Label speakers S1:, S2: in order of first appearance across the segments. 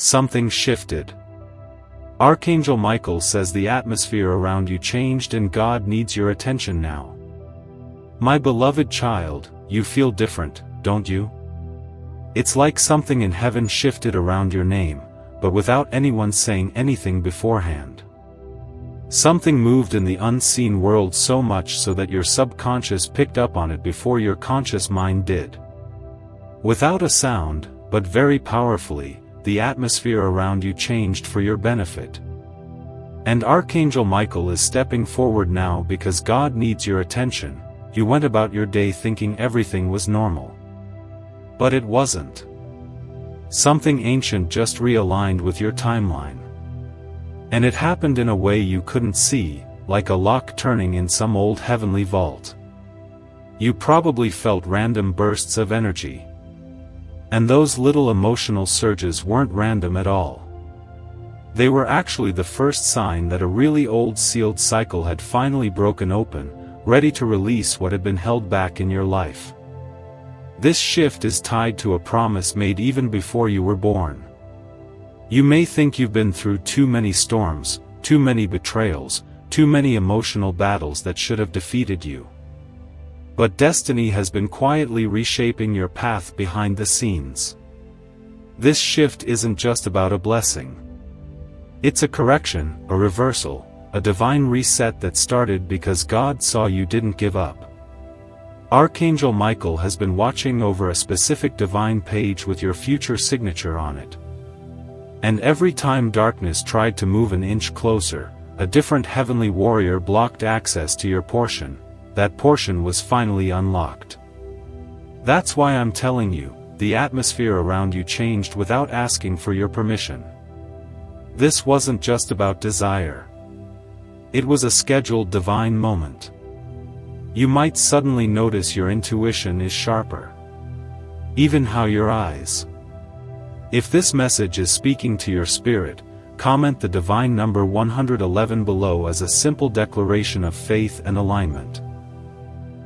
S1: something shifted. Archangel Michael says the atmosphere around you changed and God needs your attention now. My beloved child, you feel different, don't you? It's like something in heaven shifted around your name, but without anyone saying anything beforehand. Something moved in the unseen world so much so that your subconscious picked up on it before your conscious mind did. Without a sound, but very powerfully, the atmosphere around you changed for your benefit. And Archangel Michael is stepping forward now because God needs your attention. You went about your day thinking everything was normal. But it wasn't. Something ancient just realigned with your timeline. And it happened in a way you couldn't see, like a lock turning in some old heavenly vault. You probably felt random bursts of energy. And those little emotional surges weren't random at all. They were actually the first sign that a really old sealed cycle had finally broken open, ready to release what had been held back in your life. This shift is tied to a promise made even before you were born. You may think you've been through too many storms, too many betrayals, too many emotional battles that should have defeated you. But destiny has been quietly reshaping your path behind the scenes. This shift isn't just about a blessing. It's a correction, a reversal, a divine reset that started because God saw you didn't give up. Archangel Michael has been watching over a specific divine page with your future signature on it. And every time darkness tried to move an inch closer, a different heavenly warrior blocked access to your portion. That portion was finally unlocked. That's why I'm telling you, the atmosphere around you changed without asking for your permission. This wasn't just about desire. It was a scheduled divine moment. You might suddenly notice your intuition is sharper. Even how your eyes. If this message is speaking to your spirit, comment the divine number 111 below as a simple declaration of faith and alignment.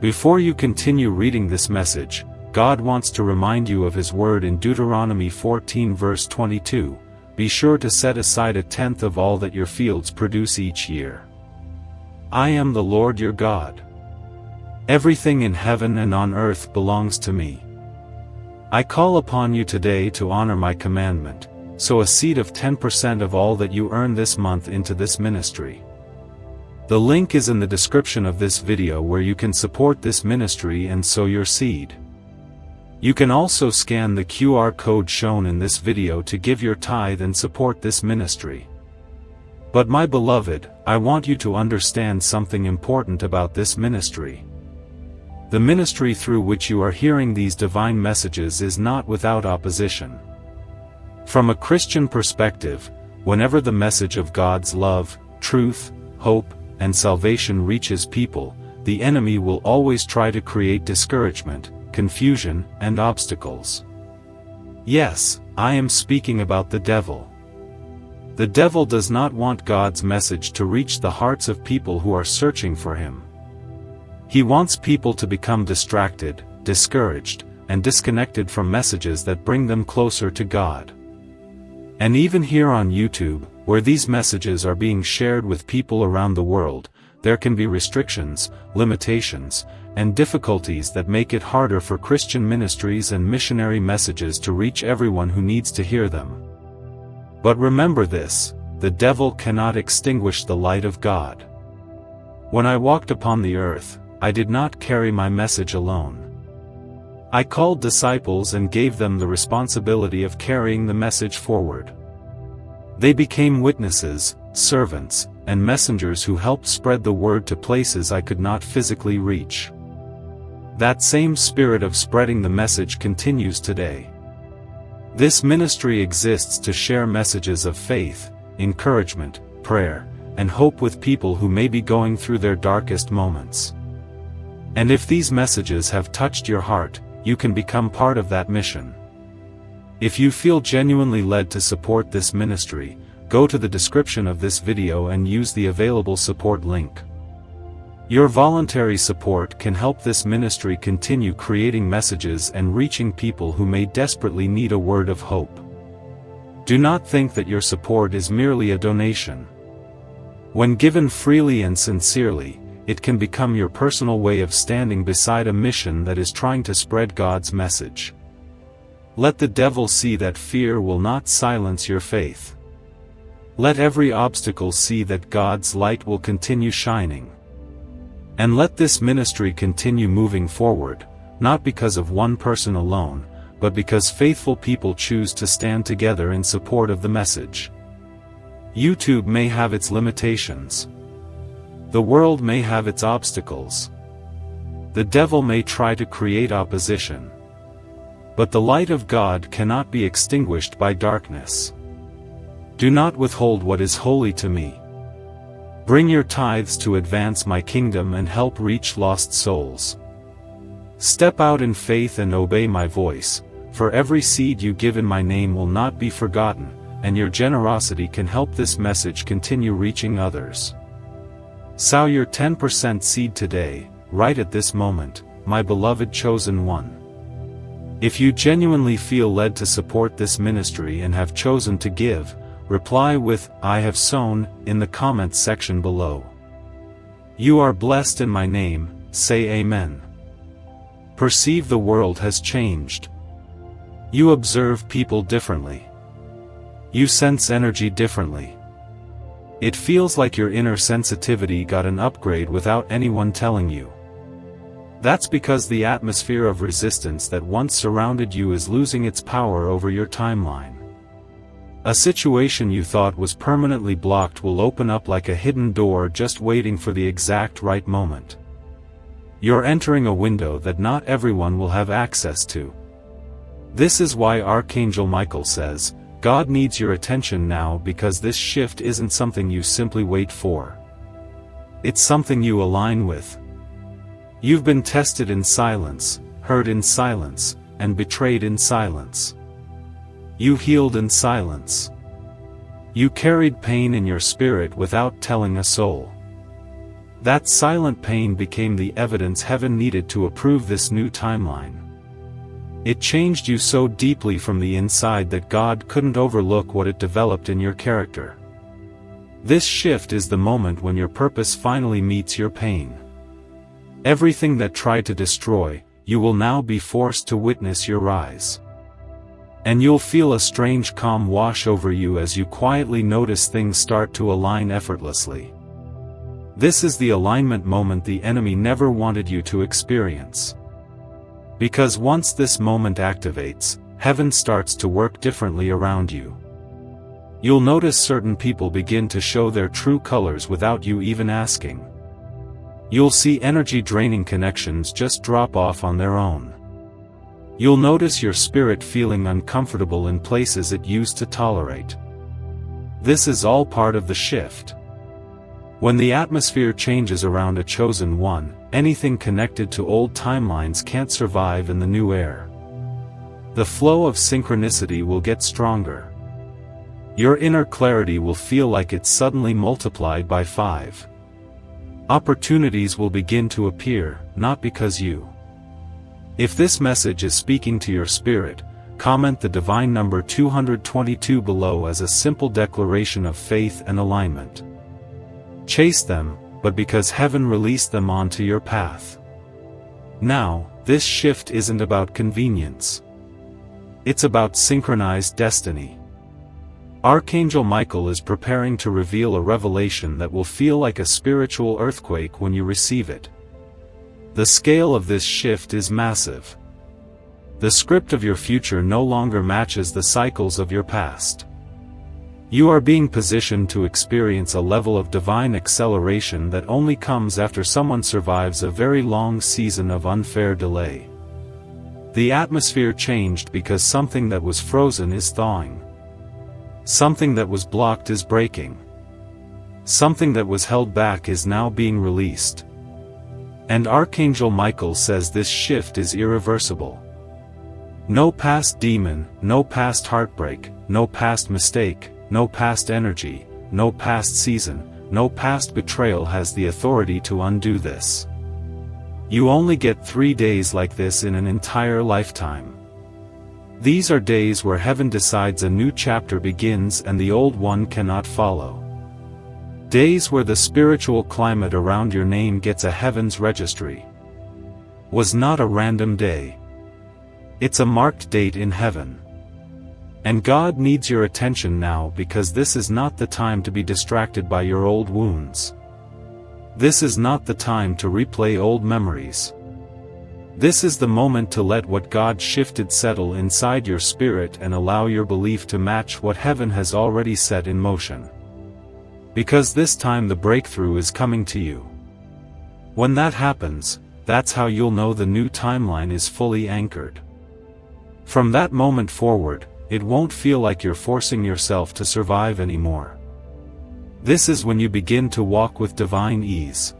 S1: Before you continue reading this message, God wants to remind you of His word in Deuteronomy 14 verse 22, be sure to set aside 1/10 of all that your fields produce each year. I am the Lord your God. Everything in heaven and on earth belongs to me. I call upon you today to honor my commandment, sow a seed of 10% of all that you earn this month into this ministry. The link is in the description of this video where you can support this ministry and sow your seed. You can also scan the QR code shown in this video to give your tithe and support this ministry. But my beloved, I want you to understand something important about this ministry. The ministry through which you are hearing these divine messages is not without opposition. From a Christian perspective, whenever the message of God's love, truth, hope, and salvation reaches people, the enemy will always try to create discouragement, confusion, and obstacles. Yes, I am speaking about the devil. The devil does not want God's message to reach the hearts of people who are searching for Him. He wants people to become distracted, discouraged, and disconnected from messages that bring them closer to God. And even here on YouTube, where these messages are being shared with people around the world, there can be restrictions, limitations, and difficulties that make it harder for Christian ministries and missionary messages to reach everyone who needs to hear them. But remember this, the devil cannot extinguish the light of God. When I walked upon the earth, I did not carry my message alone. I called disciples and gave them the responsibility of carrying the message forward. They became witnesses, servants, and messengers who helped spread the word to places I could not physically reach. That same spirit of spreading the message continues today. This ministry exists to share messages of faith, encouragement, prayer, and hope with people who may be going through their darkest moments. And if these messages have touched your heart, you can become part of that mission. If you feel genuinely led to support this ministry, go to the description of this video and use the available support link. Your voluntary support can help this ministry continue creating messages and reaching people who may desperately need a word of hope. Do not think that your support is merely a donation. When given freely and sincerely, it can become your personal way of standing beside a mission that is trying to spread God's message. Let the devil see that fear will not silence your faith. Let every obstacle see that God's light will continue shining. And let this ministry continue moving forward, not because of one person alone, but because faithful people choose to stand together in support of the message. YouTube may have its limitations. The world may have its obstacles. The devil may try to create opposition. But the light of God cannot be extinguished by darkness. Do not withhold what is holy to me. Bring your tithes to advance my kingdom and help reach lost souls. Step out in faith and obey my voice, for every seed you give in my name will not be forgotten, and your generosity can help this message continue reaching others. Sow your 10% seed today, right at this moment, my beloved chosen one. If you genuinely feel led to support this ministry and have chosen to give, reply with, "I have sown," in the comments section below. You are blessed in my name, say Amen. Perceive the world has changed. You observe people differently. You sense energy differently. It feels like your inner sensitivity got an upgrade without anyone telling you. That's because the atmosphere of resistance that once surrounded you is losing its power over your timeline. A situation you thought was permanently blocked will open up like a hidden door just waiting for the exact right moment. You're entering a window that not everyone will have access to. This is why Archangel Michael says, God needs your attention now, because this shift isn't something you simply wait for. It's something you align with. You've been tested in silence, hurt in silence, and betrayed in silence. You healed in silence. You carried pain in your spirit without telling a soul. That silent pain became the evidence heaven needed to approve this new timeline. It changed you so deeply from the inside that God couldn't overlook what it developed in your character. This shift is the moment when your purpose finally meets your pain. Everything that tried to destroy, you will now be forced to witness your rise. And you'll feel a strange calm wash over you as you quietly notice things start to align effortlessly. This is the alignment moment the enemy never wanted you to experience. Because once this moment activates, heaven starts to work differently around you. You'll notice certain people begin to show their true colors without you even asking. You'll see energy-draining connections just drop off on their own. You'll notice your spirit feeling uncomfortable in places it used to tolerate. This is all part of the shift. When the atmosphere changes around a chosen one, anything connected to old timelines can't survive in the new air. The flow of synchronicity will get stronger. Your inner clarity will feel like it's suddenly multiplied by 5. Opportunities will begin to appear, not because you. If this message is speaking to your spirit, comment the divine number 222 below as a simple declaration of faith and alignment. Chase them, but because heaven released them onto your path. Now, this shift isn't about convenience. It's about synchronized destiny. Archangel Michael is preparing to reveal a revelation that will feel like a spiritual earthquake when you receive it. The scale of this shift is massive. The script of your future no longer matches the cycles of your past. You are being positioned to experience a level of divine acceleration that only comes after someone survives a very long season of unfair delay. The atmosphere changed because something that was frozen is thawing. Something that was blocked is breaking. Something that was held back is now being released. And Archangel Michael says this shift is irreversible. No past demon, no past heartbreak, no past mistake, no past energy, no past season, no past betrayal has the authority to undo this. You only get 3 days like this in an entire lifetime. These are days where heaven decides a new chapter begins and the old one cannot follow. Days where the spiritual climate around your name gets a heaven's registry. Was not a random day. It's a marked date in heaven. And God needs your attention now because this is not the time to be distracted by your old wounds. This is not the time to replay old memories. This is the moment to let what God shifted settle inside your spirit and allow your belief to match what heaven has already set in motion. Because this time the breakthrough is coming to you. When that happens, that's how you'll know the new timeline is fully anchored. From that moment forward, it won't feel like you're forcing yourself to survive anymore. This is when you begin to walk with divine ease.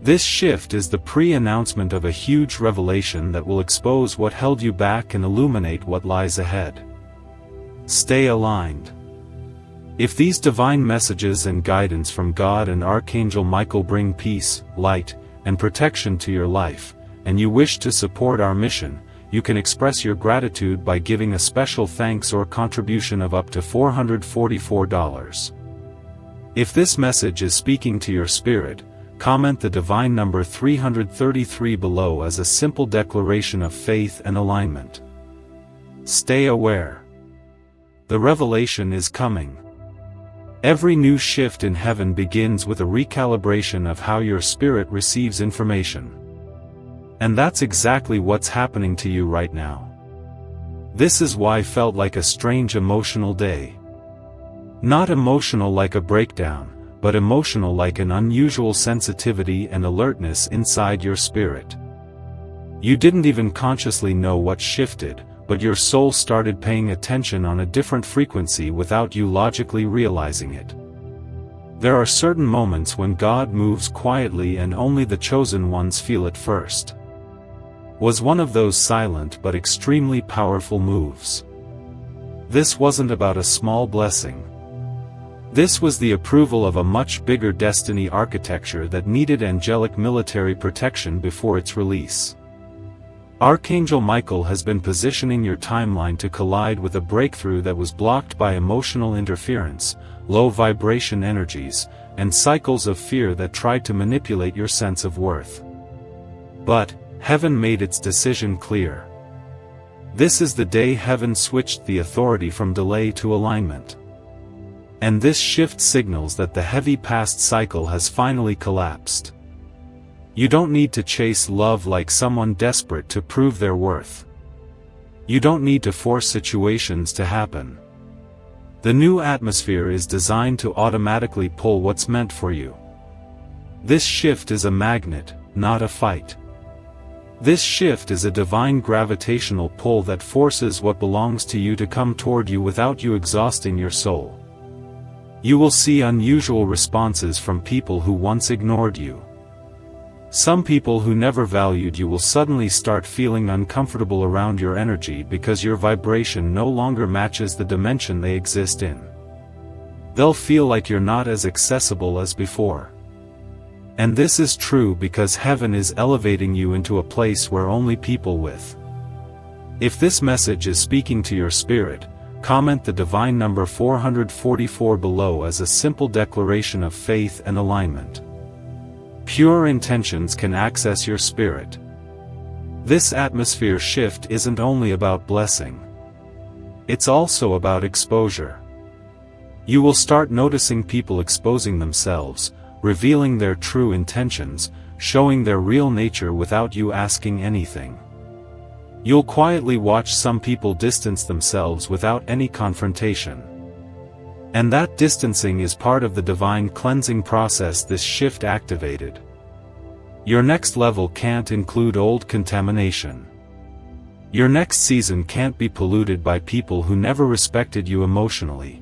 S1: This shift is the pre-announcement of a huge revelation that will expose what held you back and illuminate what lies ahead. Stay aligned. If these divine messages and guidance from God and Archangel Michael bring peace, light, and protection to your life, and you wish to support our mission, you can express your gratitude by giving a special thanks or contribution of up to $444. If this message is speaking to your spirit, comment the divine number 333 below as a simple declaration of faith and alignment. Stay aware. The revelation is coming. Every new shift in heaven begins with a recalibration of how your spirit receives information. And that's exactly what's happening to you right now. This is why felt like a strange emotional day. Not emotional like a breakdown, but emotional like an unusual sensitivity and alertness inside your spirit. You didn't even consciously know what shifted, but your soul started paying attention on a different frequency without you logically realizing it. There are certain moments when God moves quietly and only the chosen ones feel it first. Was one of those silent but extremely powerful moves. This wasn't about a small blessing. This was the approval of a much bigger destiny architecture that needed angelic military protection before its release. Archangel Michael has been positioning your timeline to collide with a breakthrough that was blocked by emotional interference, low vibration energies, and cycles of fear that tried to manipulate your sense of worth. But heaven made its decision clear. This is the day heaven switched the authority from delay to alignment. And this shift signals that the heavy past cycle has finally collapsed. You don't need to chase love like someone desperate to prove their worth. You don't need to force situations to happen. The new atmosphere is designed to automatically pull what's meant for you. This shift is a magnet, not a fight. This shift is a divine gravitational pull that forces what belongs to you to come toward you without you exhausting your soul. You will see unusual responses from people who once ignored you. Some people who never valued you will suddenly start feeling uncomfortable around your energy because your vibration no longer matches the dimension they exist in. They'll feel like you're not as accessible as before. And this is true because heaven is elevating you into a place where only people with. If this message is speaking to your spirit, comment the divine number 444 below as a simple declaration of faith and alignment. Pure intentions can access your spirit. This atmosphere shift isn't only about blessing. It's also about exposure. You will start noticing people exposing themselves, revealing their true intentions, showing their real nature without you asking anything. You'll quietly watch some people distance themselves without any confrontation. And that distancing is part of the divine cleansing process this shift activated. Your next level can't include old contamination. Your next season can't be polluted by people who never respected you emotionally.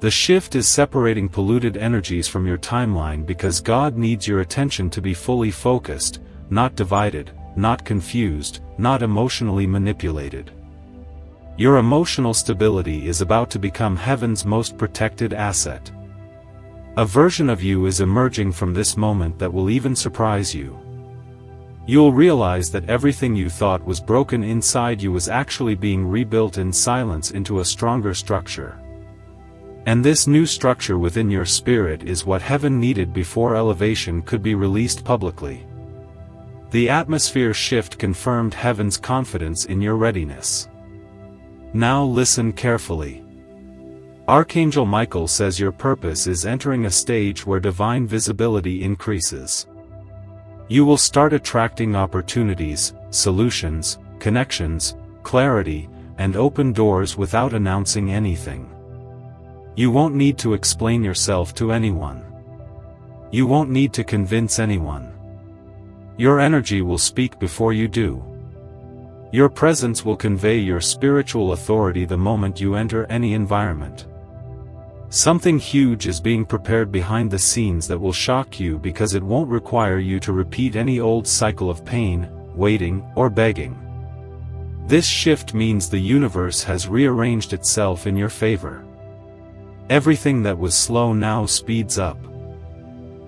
S1: The shift is separating polluted energies from your timeline because God needs your attention to be fully focused, not divided, not confused, not emotionally manipulated. Your emotional stability is about to become heaven's most protected asset. A version of you is emerging from this moment that will even surprise you. You'll realize that everything you thought was broken inside you was actually being rebuilt in silence into a stronger structure. And this new structure within your spirit is what heaven needed before elevation could be released publicly. The atmosphere shift confirmed heaven's confidence in your readiness. Now listen carefully. Archangel Michael says your purpose is entering a stage where divine visibility increases. You will start attracting opportunities, solutions, connections, clarity, and open doors without announcing anything. You won't need to explain yourself to anyone. You won't need to convince anyone. Your energy will speak before you do. Your presence will convey your spiritual authority the moment you enter any environment. Something huge is being prepared behind the scenes that will shock you because it won't require you to repeat any old cycle of pain, waiting, or begging. This shift means the universe has rearranged itself in your favor. Everything that was slow now speeds up.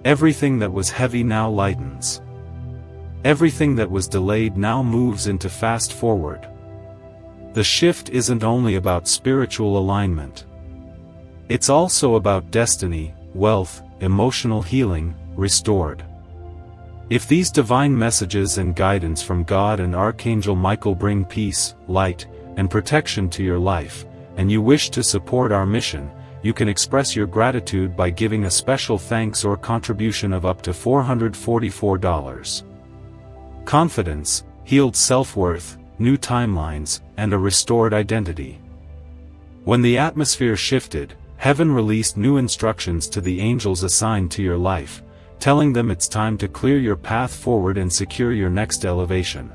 S1: Everything that was heavy now lightens. Everything that was delayed now moves into fast forward. The shift isn't only about spiritual alignment. It's also about destiny, wealth, emotional healing, restored. If these divine messages and guidance from God and Archangel Michael bring peace, light, and protection to your life, and you wish to support our mission, you can express your gratitude by giving a special thanks or contribution of up to $444. Confidence, healed self-worth, new timelines, and a restored identity. When the atmosphere shifted, heaven released new instructions to the angels assigned to your life, telling them it's time to clear your path forward and secure your next elevation.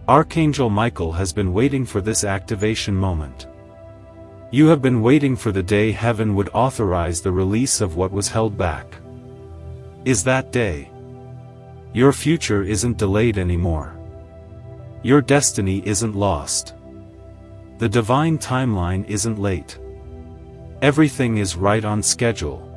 S1: Archangel Michael has been waiting for this activation moment. You have been waiting for the day heaven would authorize the release of what was held back. Is that day? Your future isn't delayed anymore. Your destiny isn't lost. The divine timeline isn't late. Everything is right on schedule.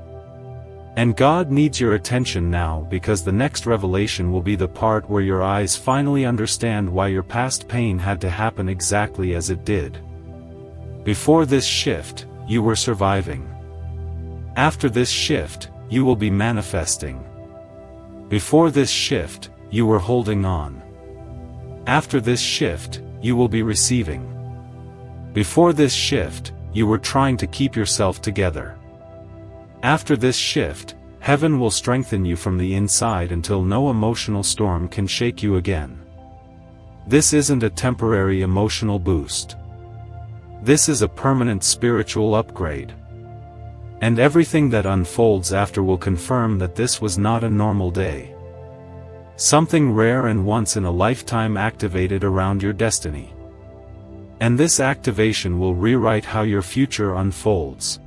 S1: And God needs your attention now because the next revelation will be the part where your eyes finally understand why your past pain had to happen exactly as it did. Before this shift, you were surviving. After this shift, you will be manifesting. Before this shift, you were holding on. After this shift, you will be receiving. Before this shift, you were trying to keep yourself together. After this shift, heaven will strengthen you from the inside until no emotional storm can shake you again. This isn't a temporary emotional boost. This is a permanent spiritual upgrade. And everything that unfolds after will confirm that this was not a normal day. Something rare and once in a lifetime activated around your destiny. And this activation will rewrite how your future unfolds.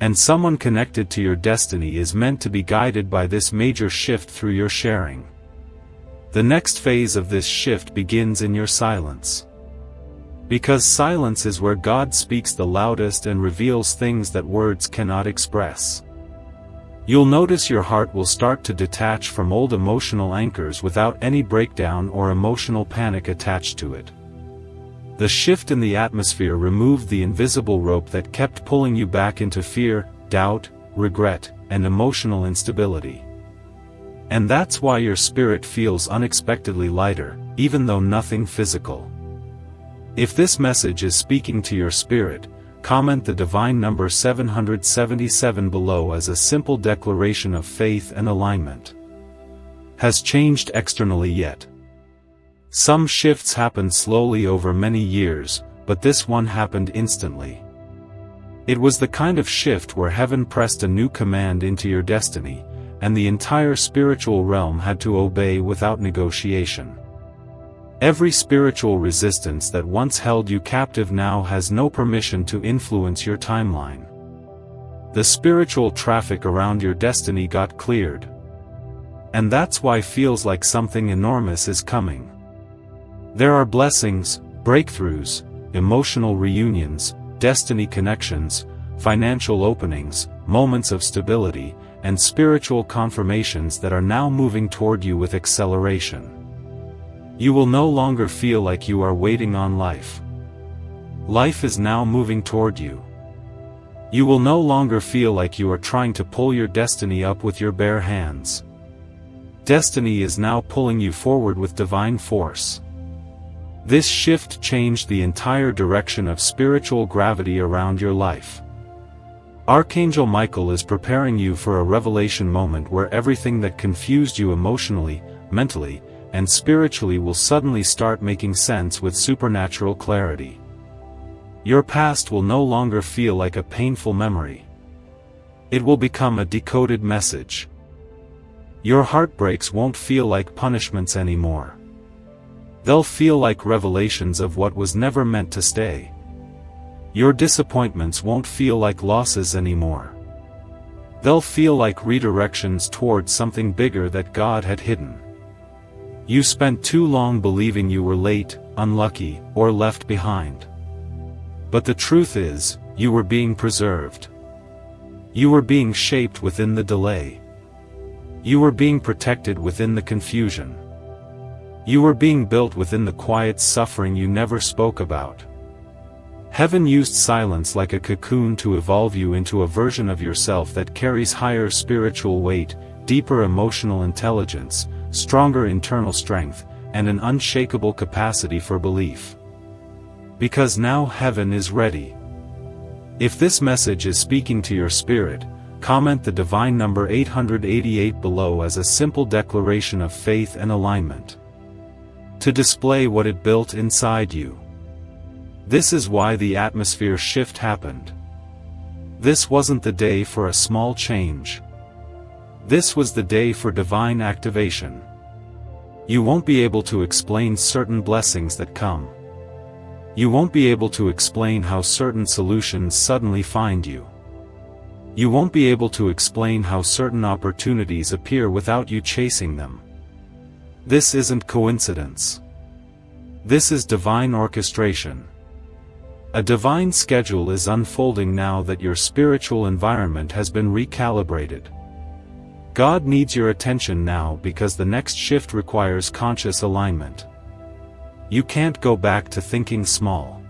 S1: And someone connected to your destiny is meant to be guided by this major shift through your sharing. The next phase of this shift begins in your silence. Because silence is where God speaks the loudest and reveals things that words cannot express. You'll notice your heart will start to detach from old emotional anchors without any breakdown or emotional panic attached to it. The shift in the atmosphere removed the invisible rope that kept pulling you back into fear, doubt, regret, and emotional instability. And that's why your spirit feels unexpectedly lighter, even though nothing physical. If this message is speaking to your spirit, comment the divine number 777 below as a simple declaration of faith and alignment. Has changed externally yet? Some shifts happen slowly over many years, but this one happened instantly. It was the kind of shift where heaven pressed a new command into your destiny, and the entire spiritual realm had to obey without negotiation. Every spiritual resistance that once held you captive now has no permission to influence your timeline. The spiritual traffic around your destiny got cleared. And that's why it feels like something enormous is coming. There are blessings, breakthroughs, emotional reunions, destiny connections, financial openings, moments of stability, and spiritual confirmations that are now moving toward you with acceleration. You will no longer feel like you are waiting on life. Life is now moving toward you. You will no longer feel like you are trying to pull your destiny up with your bare hands. Destiny is now pulling you forward with divine force. This shift changed the entire direction of spiritual gravity around your life. Archangel Michael is preparing you for a revelation moment where everything that confused you emotionally, mentally, and spiritually will suddenly start making sense with supernatural clarity. Your past will no longer feel like a painful memory. It will become a decoded message. Your heartbreaks won't feel like punishments anymore. They'll feel like revelations of what was never meant to stay. Your disappointments won't feel like losses anymore. They'll feel like redirections towards something bigger that God had hidden. You spent too long believing you were late, unlucky, or left behind. But the truth is, you were being preserved. You were being shaped within the delay. You were being protected within the confusion. You were being built within the quiet suffering you never spoke about. Heaven used silence like a cocoon to evolve you into a version of yourself that carries higher spiritual weight, deeper emotional intelligence, stronger internal strength, and an unshakable capacity for belief. Because now heaven is ready. If this message is speaking to your spirit, comment the divine number 888 below as a simple declaration of faith and alignment, to display what it built inside you. This is why the atmosphere shift happened. This wasn't the day for a small change. This was the day for divine activation. You won't be able to explain certain blessings that come. You won't be able to explain how certain solutions suddenly find you. You won't be able to explain how certain opportunities appear without you chasing them. This isn't coincidence. This is divine orchestration. A divine schedule is unfolding now that your spiritual environment has been recalibrated. God needs your attention now because the next shift requires conscious alignment. You can't go back to thinking small.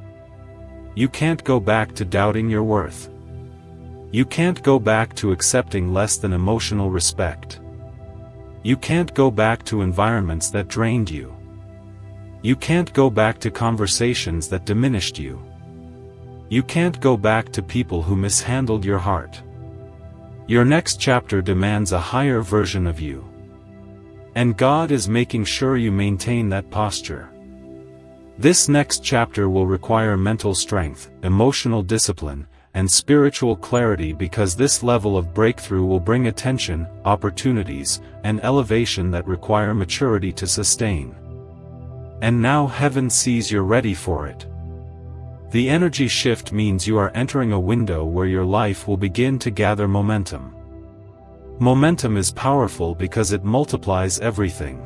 S1: You can't go back to doubting your worth. You can't go back to accepting less than emotional respect. You can't go back to environments that drained you. You can't go back to conversations that diminished you. You can't go back to people who mishandled your heart. Your next chapter demands a higher version of you. And God is making sure you maintain that posture. This next chapter will require mental strength, emotional discipline, and spiritual clarity because this level of breakthrough will bring attention, opportunities, and elevation that require maturity to sustain. And now heaven sees you're ready for it. The energy shift means you are entering a window where your life will begin to gather momentum. Momentum is powerful because it multiplies everything.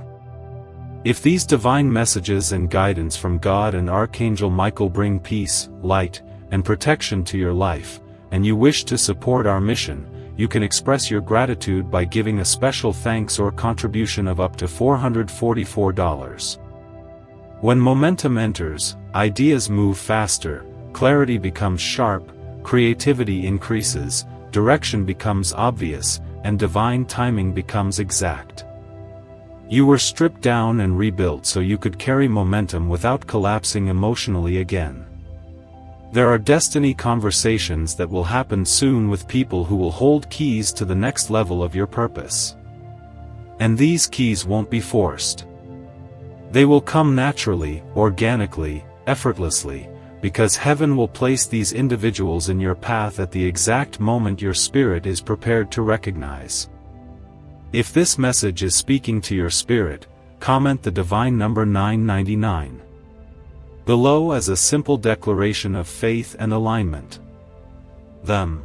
S1: If these divine messages and guidance from God and Archangel Michael bring peace, light, and protection to your life, and you wish to support our mission, you can express your gratitude by giving a special thanks or contribution of up to $444. When momentum enters, ideas move faster, clarity becomes sharp, creativity increases, direction becomes obvious, and divine timing becomes exact. You were stripped down and rebuilt so you could carry momentum without collapsing emotionally again. There are destiny conversations that will happen soon with people who will hold keys to the next level of your purpose. And these keys won't be forced. They will come naturally, organically, effortlessly, because heaven will place these individuals in your path at the exact moment your spirit is prepared to recognize. If this message is speaking to your spirit, comment the divine number 999 below as a simple declaration of faith and alignment. The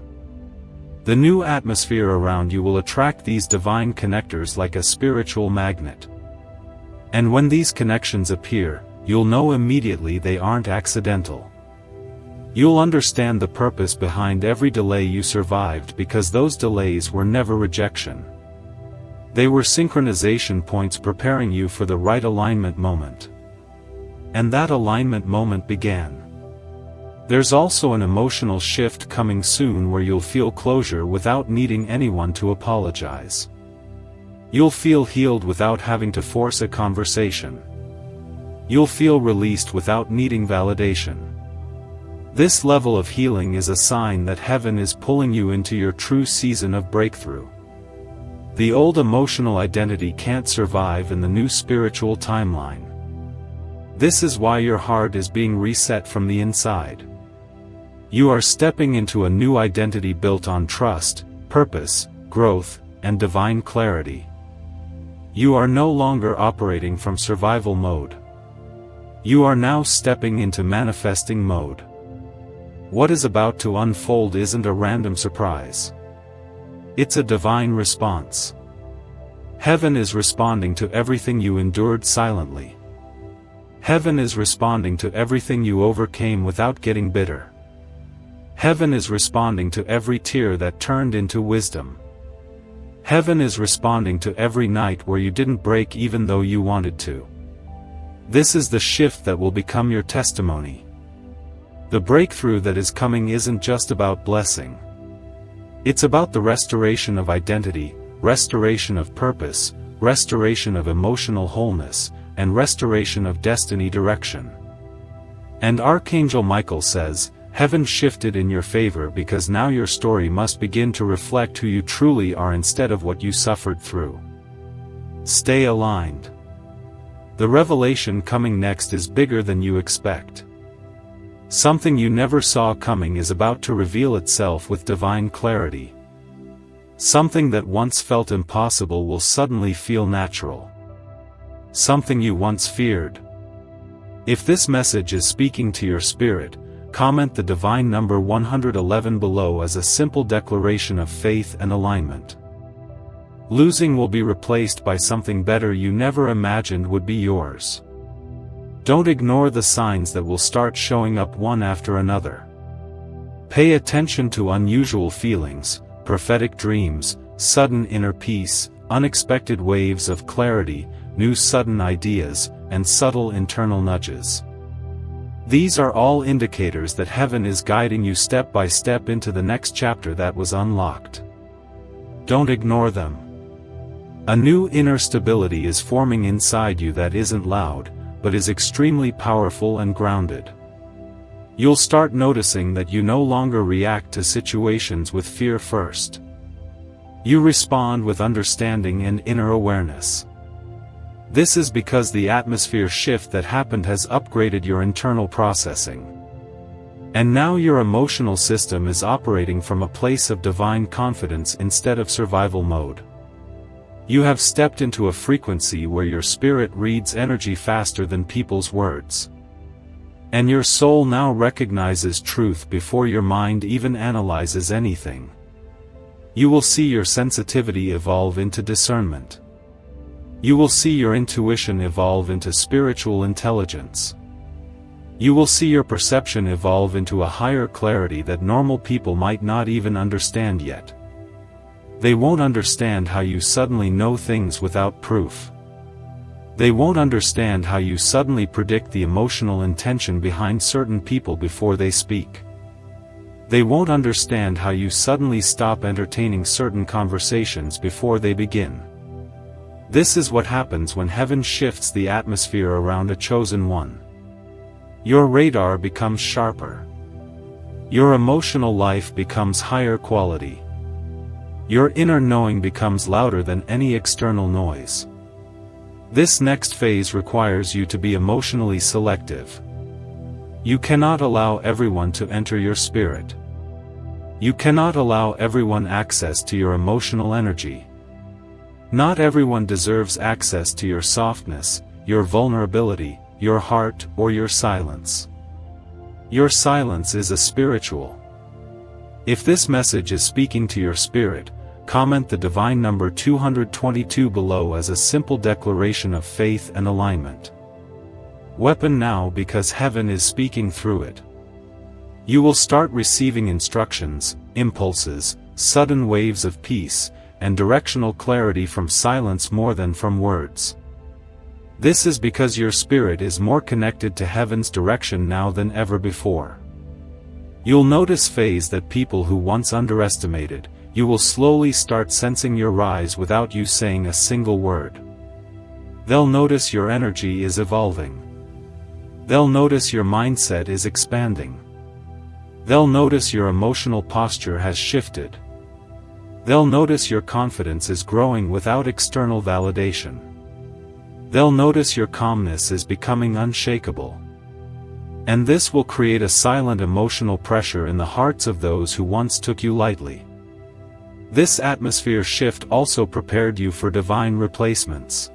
S1: new atmosphere around you will attract these divine connectors like a spiritual magnet. And when these connections appear, you'll know immediately they aren't accidental. You'll understand the purpose behind every delay you survived, because those delays were never rejection. They were synchronization points preparing you for the right alignment moment. And that alignment moment began. There's also an emotional shift coming soon where you'll feel closure without needing anyone to apologize. You'll feel healed without having to force a conversation. You'll feel released without needing validation. This level of healing is a sign that heaven is pulling you into your true season of breakthrough. The old emotional identity can't survive in the new spiritual timeline. This is why your heart is being reset from the inside. You are stepping into a new identity built on trust, purpose, growth, and divine clarity. You are no longer operating from survival mode. You are now stepping into manifesting mode. What is about to unfold isn't a random surprise. It's a divine response. Heaven is responding to everything you endured silently. Heaven is responding to everything you overcame without getting bitter. Heaven is responding to every tear that turned into wisdom. Heaven is responding to every night where you didn't break even though you wanted to. This is the shift that will become your testimony. The breakthrough that is coming isn't just about blessing. It's about the restoration of identity, restoration of purpose, restoration of emotional wholeness, and restoration of destiny direction. And Archangel Michael says, heaven shifted in your favor because now your story must begin to reflect who you truly are instead of what you suffered through. Stay aligned. The revelation coming next is bigger than you expect. Something you never saw coming is about to reveal itself with divine clarity. Something that once felt impossible will suddenly feel natural. Something you once feared. If this message is speaking to your spirit, comment the divine number 111 below as a simple declaration of faith and alignment. Losing will be replaced by something better you never imagined would be yours. Don't ignore the signs that will start showing up one after another. Pay attention to unusual feelings, prophetic dreams, sudden inner peace, unexpected waves of clarity, new sudden ideas, and subtle internal nudges. These are all indicators that heaven is guiding you step by step into the next chapter that was unlocked. Don't ignore them. A new inner stability is forming inside you that isn't loud, but is extremely powerful and grounded. You'll start noticing that you no longer react to situations with fear first. You respond with understanding and inner awareness. This is because the atmosphere shift that happened has upgraded your internal processing. And now your emotional system is operating from a place of divine confidence instead of survival mode. You have stepped into a frequency where your spirit reads energy faster than people's words. And your soul now recognizes truth before your mind even analyzes anything. You will see your sensitivity evolve into discernment. You will see your intuition evolve into spiritual intelligence. You will see your perception evolve into a higher clarity that normal people might not even understand yet. They won't understand how you suddenly know things without proof. They won't understand how you suddenly predict the emotional intention behind certain people before they speak. They won't understand how you suddenly stop entertaining certain conversations before they begin. This is what happens when heaven shifts the atmosphere around a chosen one. Your radar becomes sharper. Your emotional life becomes higher quality. Your inner knowing becomes louder than any external noise. This next phase requires you to be emotionally selective. You cannot allow everyone to enter your spirit. You cannot allow everyone access to your emotional energy. Not everyone deserves access to your softness, your vulnerability, your heart, or your silence. Your silence is a spiritual. If this message is speaking to your spirit, comment the divine number 222 below as a simple declaration of faith and alignment. Weapon now because heaven is speaking through it. You will start receiving instructions, impulses, sudden waves of peace, and directional clarity from silence more than from words. This is because your spirit is more connected to heaven's direction now than ever before. You'll notice phase that people who once underestimated, you will slowly start sensing your rise without you saying a single word. They'll notice your energy is evolving. They'll notice your mindset is expanding. They'll notice your emotional posture has shifted. They'll notice your confidence is growing without external validation. They'll notice your calmness is becoming unshakable. And this will create a silent emotional pressure in the hearts of those who once took you lightly. This atmosphere shift also prepared you for divine replacements.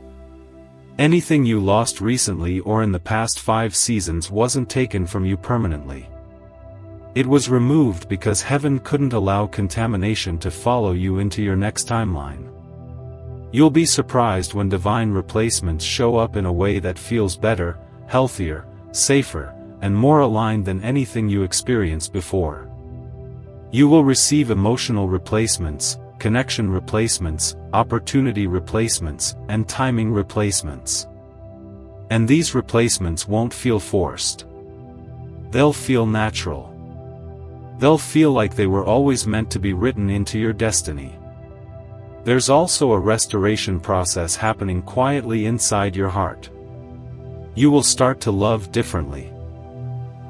S1: Anything you lost recently or in the past 5 seasons wasn't taken from you permanently. It was removed because heaven couldn't allow contamination to follow you into your next timeline. You'll be surprised when divine replacements show up in a way that feels better, healthier, safer, and more aligned than anything you experienced before. You will receive emotional replacements, connection replacements, opportunity replacements, and timing replacements. And these replacements won't feel forced. They'll feel natural. They'll feel like they were always meant to be written into your destiny. There's also a restoration process happening quietly inside your heart. You will start to love differently.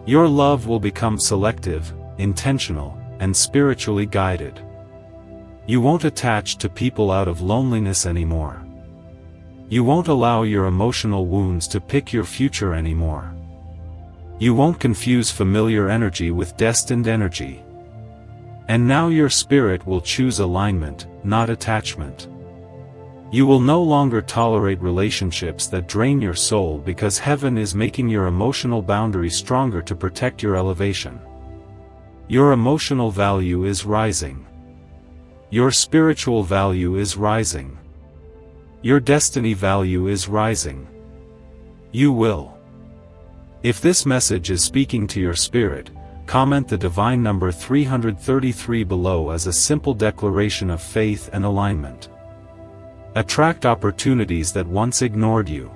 S1: Your love will become selective, intentional, and spiritually guided. You won't attach to people out of loneliness anymore. You won't allow your emotional wounds to pick your future anymore. You won't confuse familiar energy with destined energy. And now your spirit will choose alignment, not attachment. You will no longer tolerate relationships that drain your soul because heaven is making your emotional boundaries stronger to protect your elevation. Your emotional value is rising. Your spiritual value is rising. Your destiny value is rising. You will. If this message is speaking to your spirit, comment the divine number 333 below as a simple declaration of faith and alignment. Attract opportunities that once ignored you.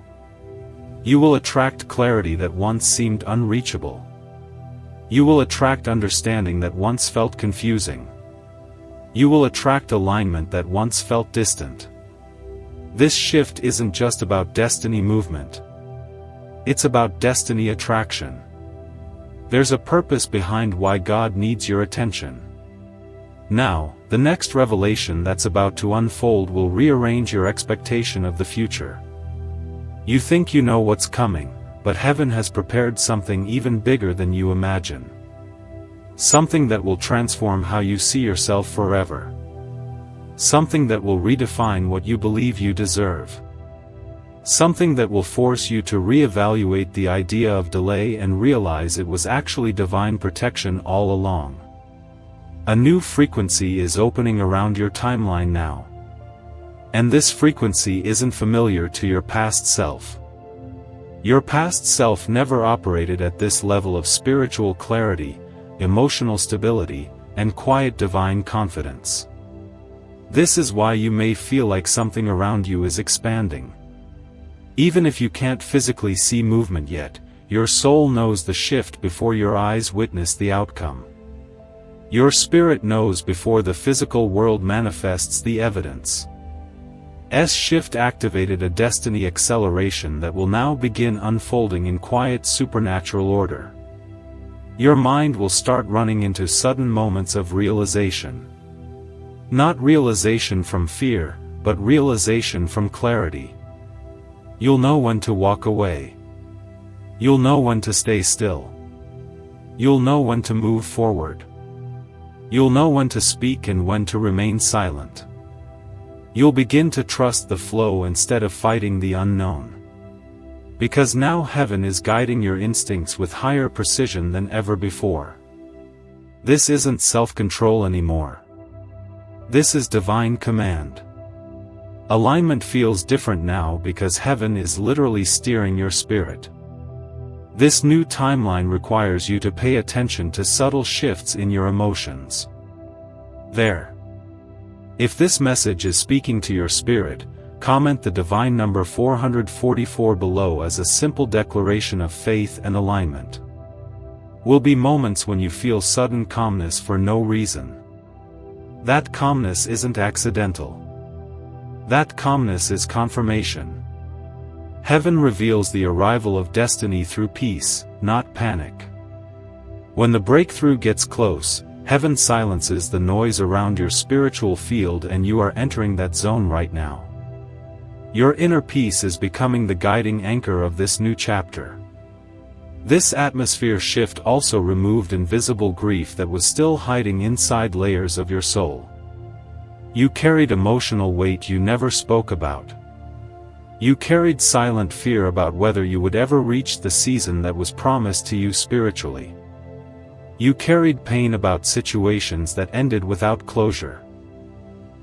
S1: You will attract clarity that once seemed unreachable. You will attract understanding that once felt confusing. You will attract alignment that once felt distant. This shift isn't just about destiny movement. It's about destiny attraction. There's a purpose behind why God needs your attention. Now, the next revelation that's about to unfold will rearrange your expectation of the future. You think you know what's coming, but heaven has prepared something even bigger than you imagine. Something that will transform how you see yourself forever. Something that will redefine what you believe you deserve. Something that will force you to reevaluate the idea of delay and realize it was actually divine protection all along. A new frequency is opening around your timeline now. And this frequency isn't familiar to your past self. Your past self never operated at this level of spiritual clarity, emotional stability, and quiet divine confidence. This is why you may feel like something around you is expanding. Even if you can't physically see movement yet, your soul knows the shift before your eyes witness the outcome. Your spirit knows before the physical world manifests the evidence. Shift activated a destiny acceleration that will now begin unfolding in quiet supernatural order. Your mind will start running into sudden moments of realization. Not realization from fear, but realization from clarity. You'll know when to walk away. You'll know when to stay still. You'll know when to move forward. You'll know when to speak and when to remain silent. You'll begin to trust the flow instead of fighting the unknown. Because now heaven is guiding your instincts with higher precision than ever before. This isn't self-control anymore. This is divine command. Alignment feels different now because heaven is literally steering your spirit. This new timeline requires you to pay attention to subtle shifts in your emotions. There. If this message is speaking to your spirit, comment the divine number 444 below as a simple declaration of faith and alignment. Will be moments when you feel sudden calmness for no reason. That calmness isn't accidental. That calmness is confirmation. Heaven reveals the arrival of destiny through peace, not panic. When the breakthrough gets close, heaven silences the noise around your spiritual field and you are entering that zone right now. Your inner peace is becoming the guiding anchor of this new chapter. This atmosphere shift also removed invisible grief that was still hiding inside layers of your soul. You carried emotional weight you never spoke about. You carried silent fear about whether you would ever reach the season that was promised to you spiritually. You carried pain about situations that ended without closure.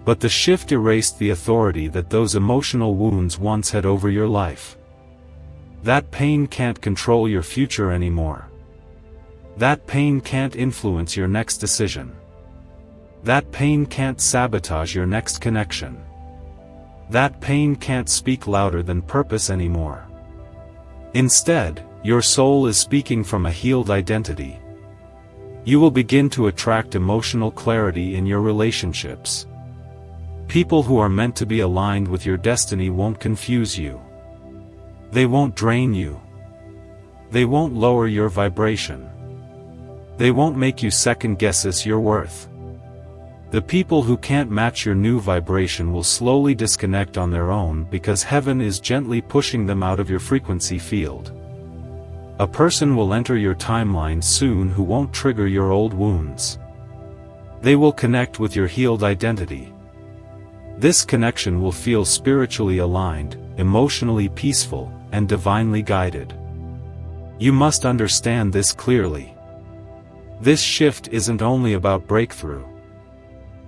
S1: But the shift erased the authority that those emotional wounds once had over your life. That pain can't control your future anymore. That pain can't influence your next decision. That pain can't sabotage your next connection. That pain can't speak louder than purpose anymore. Instead, your soul is speaking from a healed identity. You will begin to attract emotional clarity in your relationships. People who are meant to be aligned with your destiny won't confuse you. They won't drain you. They won't lower your vibration. They won't make you second-guess your worth. The people who can't match your new vibration will slowly disconnect on their own because heaven is gently pushing them out of your frequency field. A person will enter your timeline soon who won't trigger your old wounds. They will connect with your healed identity. This connection will feel spiritually aligned, emotionally peaceful, and divinely guided. You must understand this clearly. This shift isn't only about breakthrough.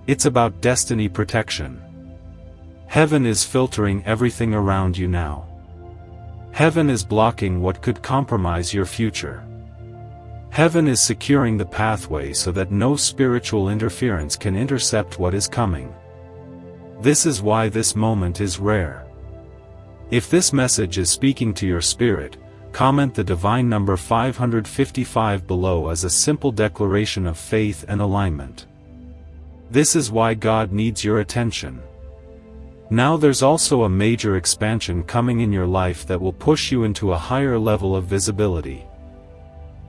S1: It's about destiny protection. Heaven is filtering everything around you now. Heaven is blocking what could compromise your future. Heaven is securing the pathway so that no spiritual interference can intercept what is coming. This is why this moment is rare. If this message is speaking to your spirit, comment the divine number 555 below as a simple declaration of faith and alignment. This is why God needs your attention. Now there's also a major expansion coming in your life that will push you into a higher level of visibility.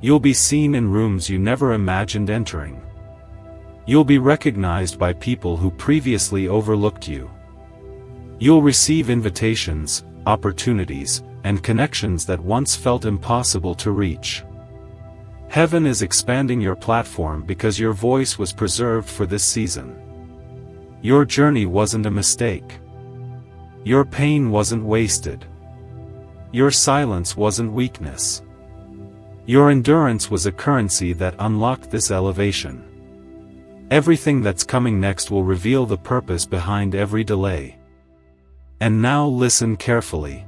S1: You'll be seen in rooms you never imagined entering. You'll be recognized by people who previously overlooked you. You'll receive invitations, opportunities, and connections that once felt impossible to reach. Heaven is expanding your platform because your voice was preserved for this season. Your journey wasn't a mistake. Your pain wasn't wasted. Your silence wasn't weakness. Your endurance was a currency that unlocked this elevation. Everything that's coming next will reveal the purpose behind every delay. And now listen carefully.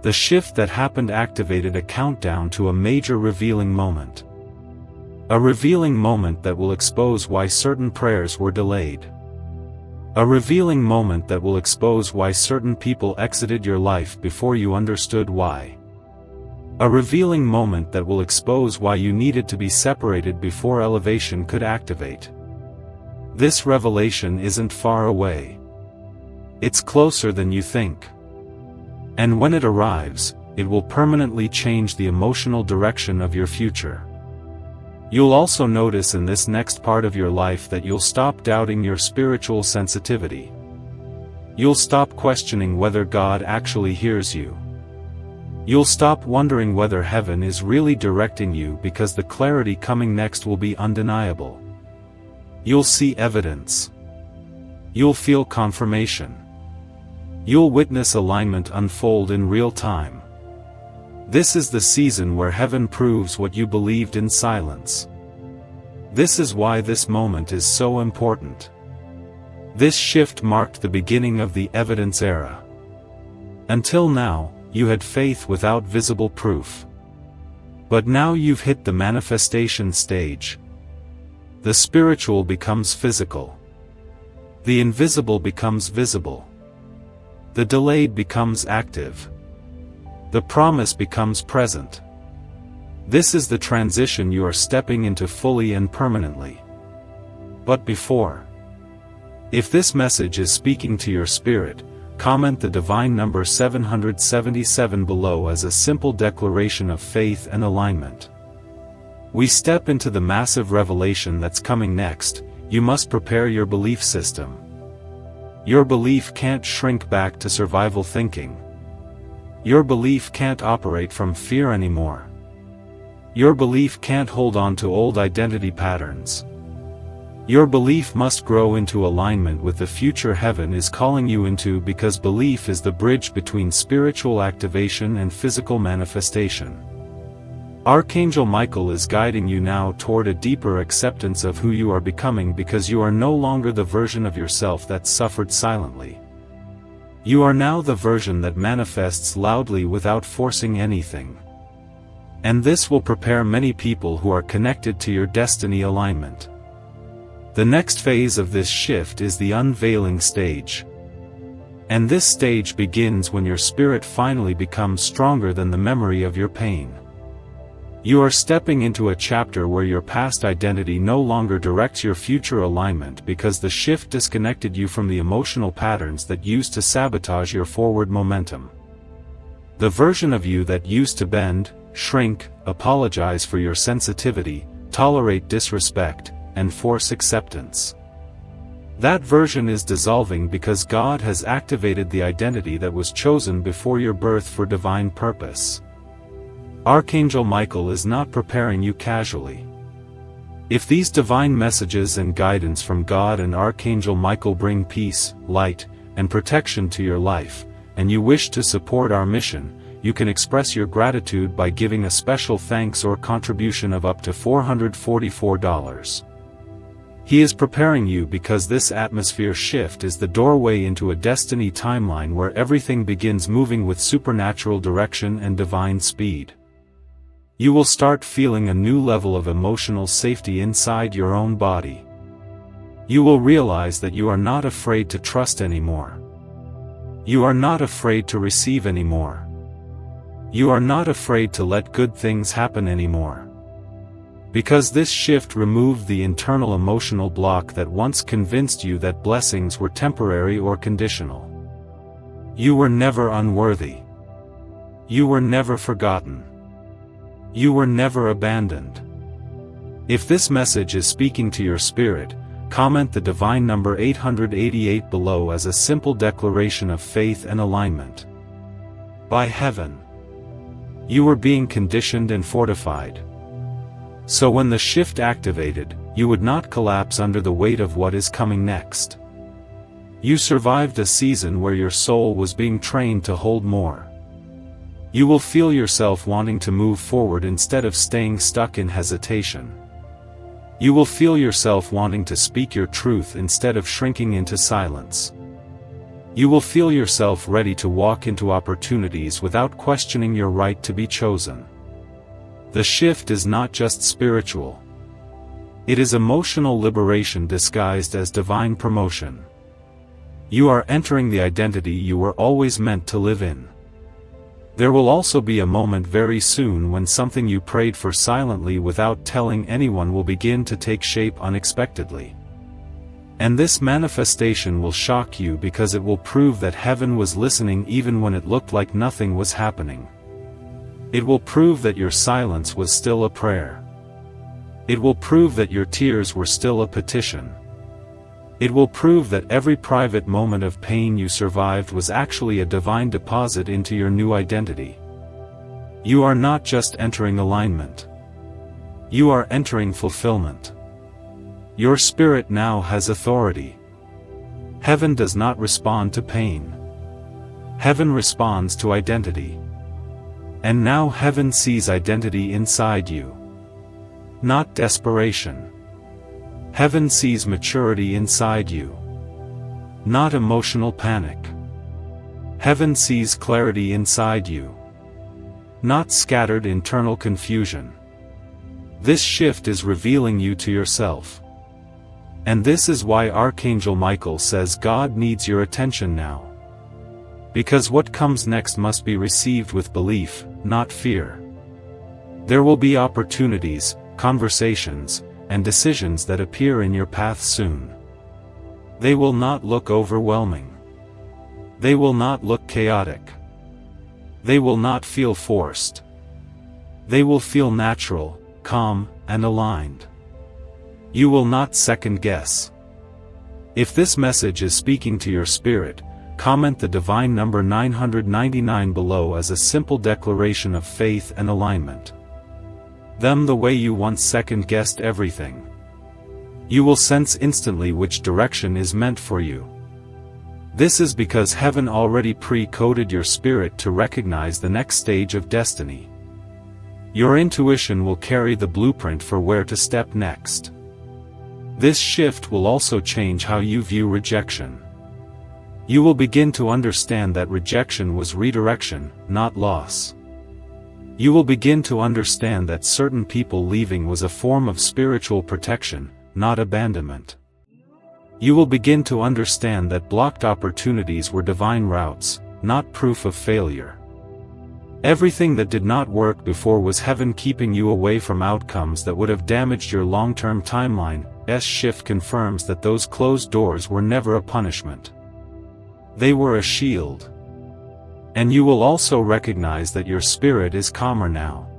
S1: The shift that happened activated a countdown to a major revealing moment. A revealing moment that will expose why certain prayers were delayed. A revealing moment that will expose why certain people exited your life before you understood why. A revealing moment that will expose why you needed to be separated before elevation could activate. This revelation isn't far away. It's closer than you think. And when it arrives, it will permanently change the emotional direction of your future. You'll also notice in this next part of your life that you'll stop doubting your spiritual sensitivity. You'll stop questioning whether God actually hears you. You'll stop wondering whether heaven is really directing you because the clarity coming next will be undeniable. You'll see evidence. You'll feel confirmation. You'll witness alignment unfold in real time. This is the season where heaven proves what you believed in silence. This is why this moment is so important. This shift marked the beginning of the evidence era. Until now, you had faith without visible proof. But now you've hit the manifestation stage. The spiritual becomes physical. The invisible becomes visible. The delayed becomes active. The promise becomes present. This is the transition you are stepping into fully and permanently. But before, if this message is speaking to your spirit, comment the divine number 777 below as a simple declaration of faith and alignment. We step into the massive revelation that's coming next. You must prepare your belief system. Your belief can't shrink back to survival thinking. Your belief can't operate from fear anymore. Your belief can't hold on to old identity patterns. Your belief must grow into alignment with the future heaven is calling you into, because belief is the bridge between spiritual activation and physical manifestation. Archangel Michael is guiding you now toward a deeper acceptance of who you are becoming, because you are no longer the version of yourself that suffered silently. You are now the version that manifests loudly without forcing anything. And this will prepare many people who are connected to your destiny alignment. The next phase of this shift is the unveiling stage. And this stage begins when your spirit finally becomes stronger than the memory of your pain. You are stepping into a chapter where your past identity no longer directs your future alignment, because the shift disconnected you from the emotional patterns that used to sabotage your forward momentum. The version of you that used to bend, shrink, apologize for your sensitivity, tolerate disrespect, and force acceptance. That version is dissolving because God has activated the identity that was chosen before your birth for divine purpose. Archangel Michael is not preparing you casually. If these divine messages and guidance from God and Archangel Michael bring peace, light, and protection to your life, and you wish to support our mission, you can express your gratitude by giving a special thanks or contribution of up to $444. He is preparing you because this atmosphere shift is the doorway into a destiny timeline where everything begins moving with supernatural direction and divine speed. You will start feeling a new level of emotional safety inside your own body. You will realize that you are not afraid to trust anymore. You are not afraid to receive anymore. You are not afraid to let good things happen anymore. Because this shift removed the internal emotional block that once convinced you that blessings were temporary or conditional. You were never unworthy. You were never forgotten. You were never abandoned. If this message is speaking to your spirit, comment the divine number 888 below as a simple declaration of faith and alignment. By heaven, you were being conditioned and fortified. So when the shift activated, you would not collapse under the weight of what is coming next. You survived a season where your soul was being trained to hold more. You will feel yourself wanting to move forward instead of staying stuck in hesitation. You will feel yourself wanting to speak your truth instead of shrinking into silence. You will feel yourself ready to walk into opportunities without questioning your right to be chosen. The shift is not just spiritual. It is emotional liberation disguised as divine promotion. You are entering the identity you were always meant to live in. There will also be a moment very soon when something you prayed for silently without telling anyone will begin to take shape unexpectedly. And this manifestation will shock you because it will prove that heaven was listening even when it looked like nothing was happening. It will prove that your silence was still a prayer. It will prove that your tears were still a petition. It will prove that every private moment of pain you survived was actually a divine deposit into your new identity. You are not just entering alignment. You are entering fulfillment. Your spirit now has authority. Heaven does not respond to pain. Heaven responds to identity. And now heaven sees identity inside you. Not desperation. Heaven sees maturity inside you. Not emotional panic. Heaven sees clarity inside you. not scattered internal confusion. This shift is revealing you to yourself. And this is why Archangel Michael says God needs your attention now. Because what comes next must be received with belief, not fear. There will be opportunities, conversations, and decisions that appear in your path soon. They will not look overwhelming. They will not look chaotic. They will not feel forced. They will feel natural, calm, and aligned. You will not second guess. If this message is speaking to your spirit, comment the divine number 999 below as a simple declaration of faith and alignment. Them the way you once second guessed everything. You will sense instantly which direction is meant for you. This is because heaven already pre-coded your spirit to recognize the next stage of destiny. Your intuition will carry the blueprint for where to step next. This shift will also change how you view rejection. You will begin to understand that rejection was redirection, not loss. You will begin to understand that certain people leaving was a form of spiritual protection, not abandonment. You will begin to understand that blocked opportunities were divine routes, not proof of failure. Everything that did not work before was heaven keeping you away from outcomes that would have damaged your long-term timeline. This shift confirms that those closed doors were never a punishment. They were a shield. And you will also recognize that your spirit is calmer now.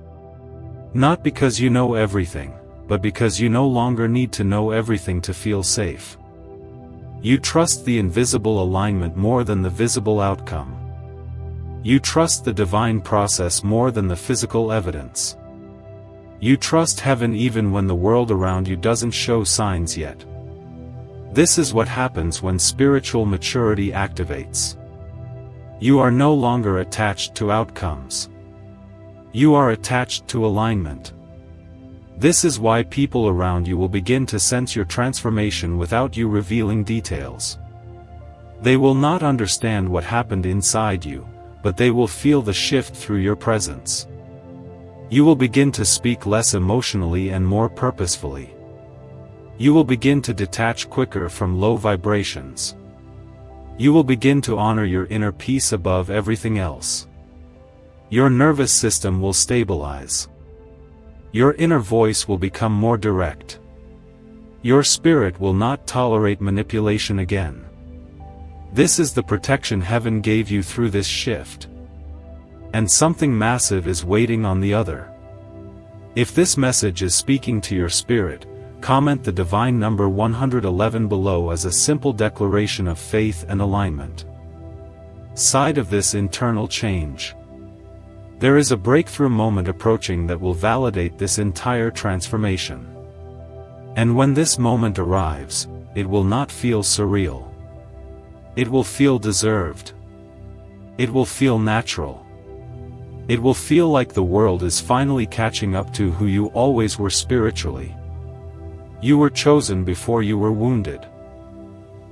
S1: Not because you know everything, but because you no longer need to know everything to feel safe. You trust the invisible alignment more than the visible outcome. You trust the divine process more than the physical evidence. You trust heaven even when the world around you doesn't show signs yet. This is what happens when spiritual maturity activates. You are no longer attached to outcomes. You are attached to alignment. This is why people around you will begin to sense your transformation without you revealing details. They will not understand what happened inside you, but they will feel the shift through your presence. You will begin to speak less emotionally and more purposefully. You will begin to detach quicker from low vibrations. You will begin to honor your inner peace above everything else. Your nervous system will stabilize. Your inner voice will become more direct. Your spirit will not tolerate manipulation again. This is the protection heaven gave you through this shift. And something massive is waiting on the other. If this message is speaking to your spirit, comment the divine number 111 below as a simple declaration of faith and alignment. Side of this internal change. There is a breakthrough moment approaching that will validate this entire transformation. And when this moment arrives, it will not feel surreal. It will feel deserved. It will feel natural. It will feel like the world is finally catching up to who you always were spiritually. You were chosen before you were wounded.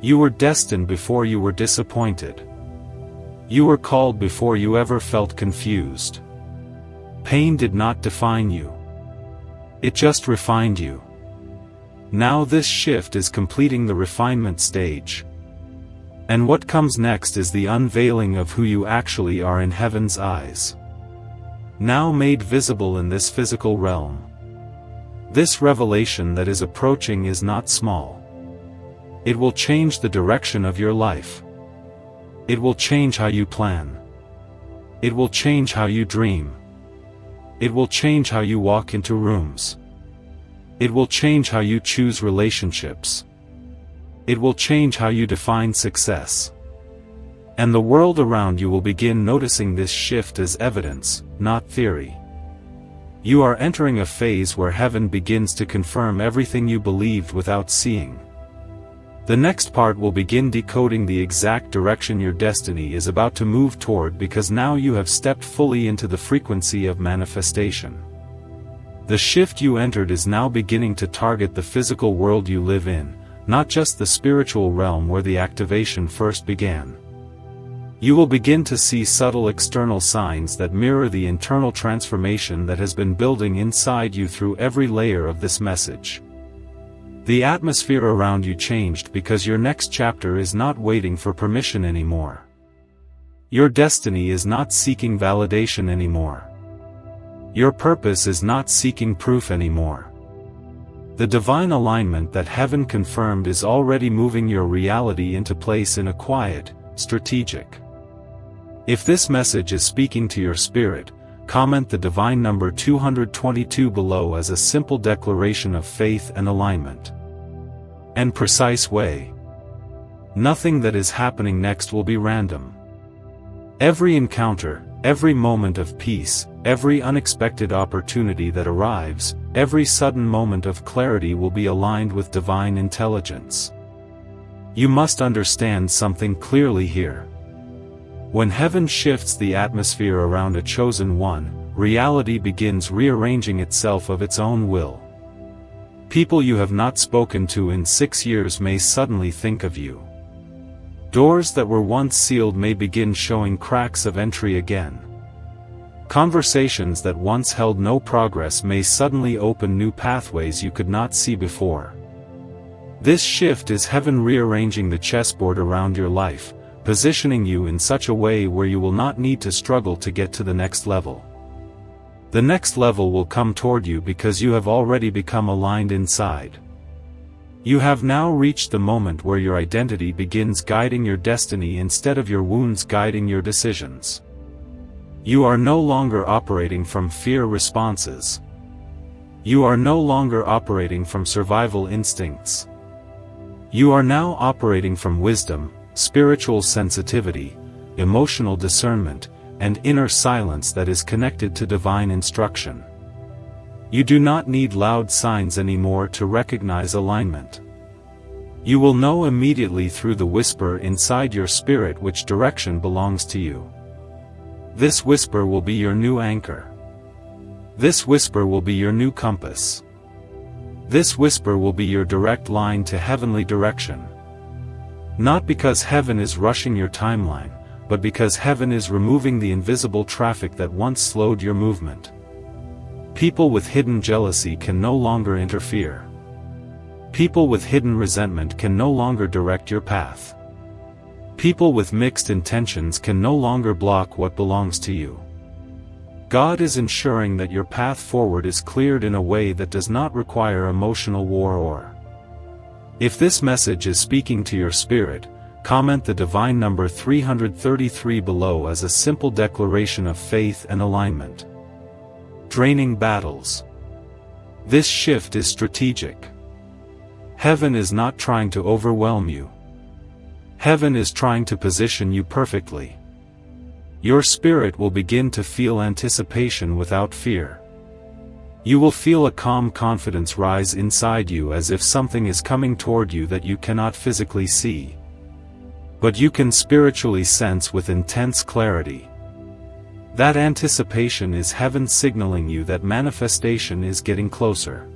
S1: You were destined before you were disappointed. You were called before you ever felt confused. Pain did not define you. It just refined you. Now this shift is completing the refinement stage. And what comes next is the unveiling of who you actually are in heaven's eyes. Now made visible in this physical realm. This revelation that is approaching is not small. It will change the direction of your life. It will change how you plan. It will change how you dream. It will change how you walk into rooms. It will change how you choose relationships. It will change how you define success. And the world around you will begin noticing this shift as evidence, not theory. You are entering a phase where heaven begins to confirm everything you believed without seeing. The next part will begin decoding the exact direction your destiny is about to move toward, because now you have stepped fully into the frequency of manifestation. The shift you entered is now beginning to target the physical world you live in, not just the spiritual realm where the activation first began. You will begin to see subtle external signs that mirror the internal transformation that has been building inside you through every layer of this message. The atmosphere around you changed because your next chapter is not waiting for permission anymore. Your destiny is not seeking validation anymore. Your purpose is not seeking proof anymore. The divine alignment that heaven confirmed is already moving your reality into place in a quiet, strategic. If this message is speaking to your spirit, comment the divine number 222 below as a simple declaration of faith and alignment. And precise way. Nothing that is happening next will be random. Every encounter, every moment of peace, every unexpected opportunity that arrives, every sudden moment of clarity will be aligned with divine intelligence. You must understand something clearly here. When heaven shifts the atmosphere around a chosen one, reality begins rearranging itself of its own will. People you have not spoken to in 6 years may suddenly think of you. Doors that were once sealed may begin showing cracks of entry again. Conversations that once held no progress may suddenly open new pathways you could not see before. This shift is heaven rearranging the chessboard around your life, positioning you in such a way where you will not need to struggle to get to the next level. The next level will come toward you because you have already become aligned inside. You have now reached the moment where your identity begins guiding your destiny instead of your wounds guiding your decisions. You are no longer operating from fear responses. You are no longer operating from survival instincts. You are now operating from wisdom, spiritual sensitivity, emotional discernment, and inner silence that is connected to divine instruction. You do not need loud signs anymore to recognize alignment. You will know immediately through the whisper inside your spirit which direction belongs to you. This whisper will be your new anchor. This whisper will be your new compass. This whisper will be your direct line to heavenly direction. Not because heaven is rushing your timeline, but because heaven is removing the invisible traffic that once slowed your movement. People with hidden jealousy can no longer interfere. People with hidden resentment can no longer direct your path. People with mixed intentions can no longer block what belongs to you. God is ensuring that your path forward is cleared in a way that does not require emotional war or. If this message is speaking to your spirit, comment the divine number 333 below as a simple declaration of faith and alignment. Draining battles. This shift is strategic. Heaven is not trying to overwhelm you. Heaven is trying to position you perfectly. Your spirit will begin to feel anticipation without fear. You will feel a calm confidence rise inside you as if something is coming toward you that you cannot physically see. But you can spiritually sense with intense clarity. That anticipation is heaven signaling you that manifestation is getting closer.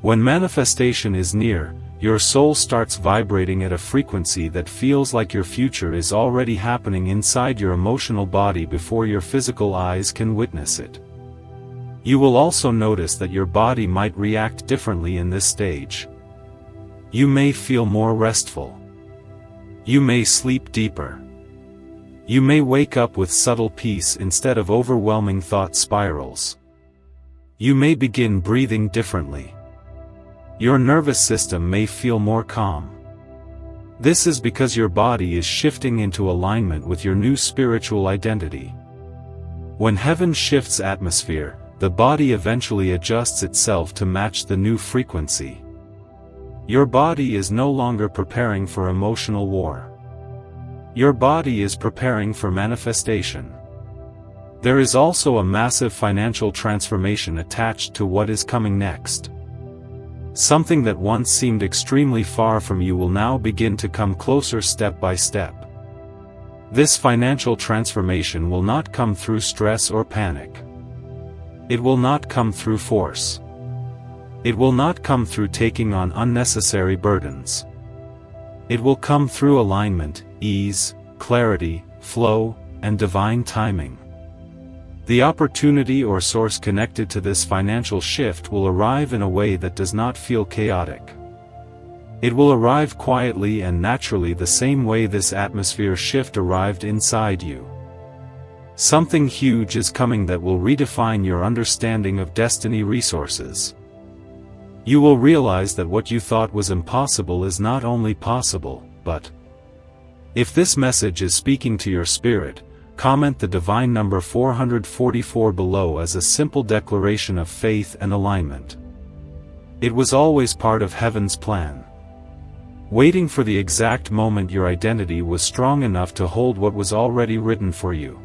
S1: When manifestation is near, your soul starts vibrating at a frequency that feels like your future is already happening inside your emotional body before your physical eyes can witness it. You will also notice that your body might react differently in this stage. You may feel more restful. You may sleep deeper. You may wake up with subtle peace instead of overwhelming thought spirals. You may begin breathing differently. Your nervous system may feel more calm. This is because your body is shifting into alignment with your new spiritual identity. When heaven shifts atmosphere, the body eventually adjusts itself to match the new frequency. Your body is no longer preparing for emotional war. Your body is preparing for manifestation. There is also a massive financial transformation attached to what is coming next. Something that once seemed extremely far from you will now begin to come closer step by step. This financial transformation will not come through stress or panic. It will not come through force. It will not come through taking on unnecessary burdens. It will come through alignment, ease, clarity, flow, and divine timing. The opportunity or source connected to this financial shift will arrive in a way that does not feel chaotic. It will arrive quietly and naturally, the same way this atmosphere shift arrived inside you. Something huge is coming that will redefine your understanding of destiny resources. You will realize that what you thought was impossible is not only possible, but if this message is speaking to your spirit, comment the divine number 444 below as a simple declaration of faith and alignment. It was always part of heaven's plan, waiting for the exact moment your identity was strong enough to hold what was already written for you.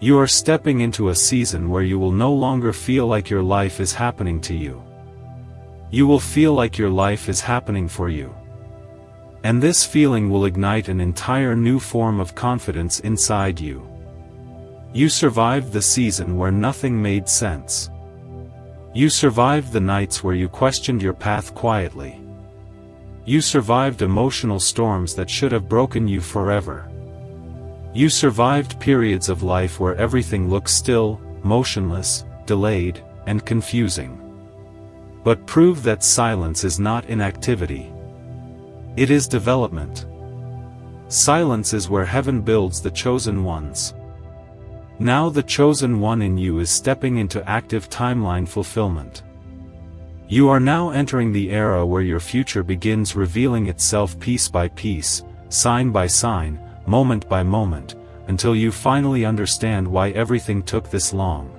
S1: You are stepping into a season where you will no longer feel like your life is happening to you. You will feel like your life is happening for you. And this feeling will ignite an entire new form of confidence inside you. You survived the season where nothing made sense. You survived the nights where you questioned your path quietly. You survived emotional storms that should have broken you forever. You survived periods of life where everything looked still, motionless, delayed, and confusing. But prove that silence is not inactivity. It is development. Silence is where heaven builds the chosen ones. Now the chosen one in you is stepping into active timeline fulfillment. You are now entering the era where your future begins revealing itself piece by piece, sign by sign, moment by moment, until you finally understand why everything took this long.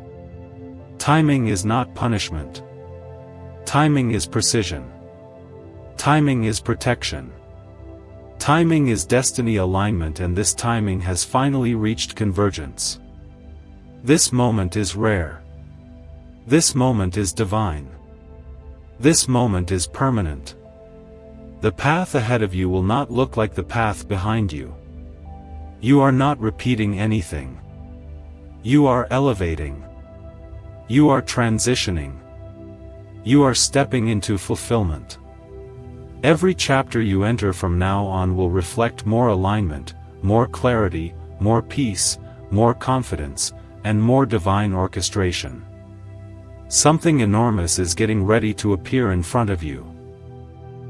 S1: Timing is not punishment. Timing is precision. Timing is protection. Timing is destiny alignment, and this timing has finally reached convergence. This moment is rare. This moment is divine. This moment is permanent. The path ahead of you will not look like the path behind you. You are not repeating anything. You are elevating. You are transitioning. You are stepping into fulfillment. Every chapter you enter from now on will reflect more alignment, more clarity, more peace, more confidence, and more divine orchestration. Something enormous is getting ready to appear in front of you.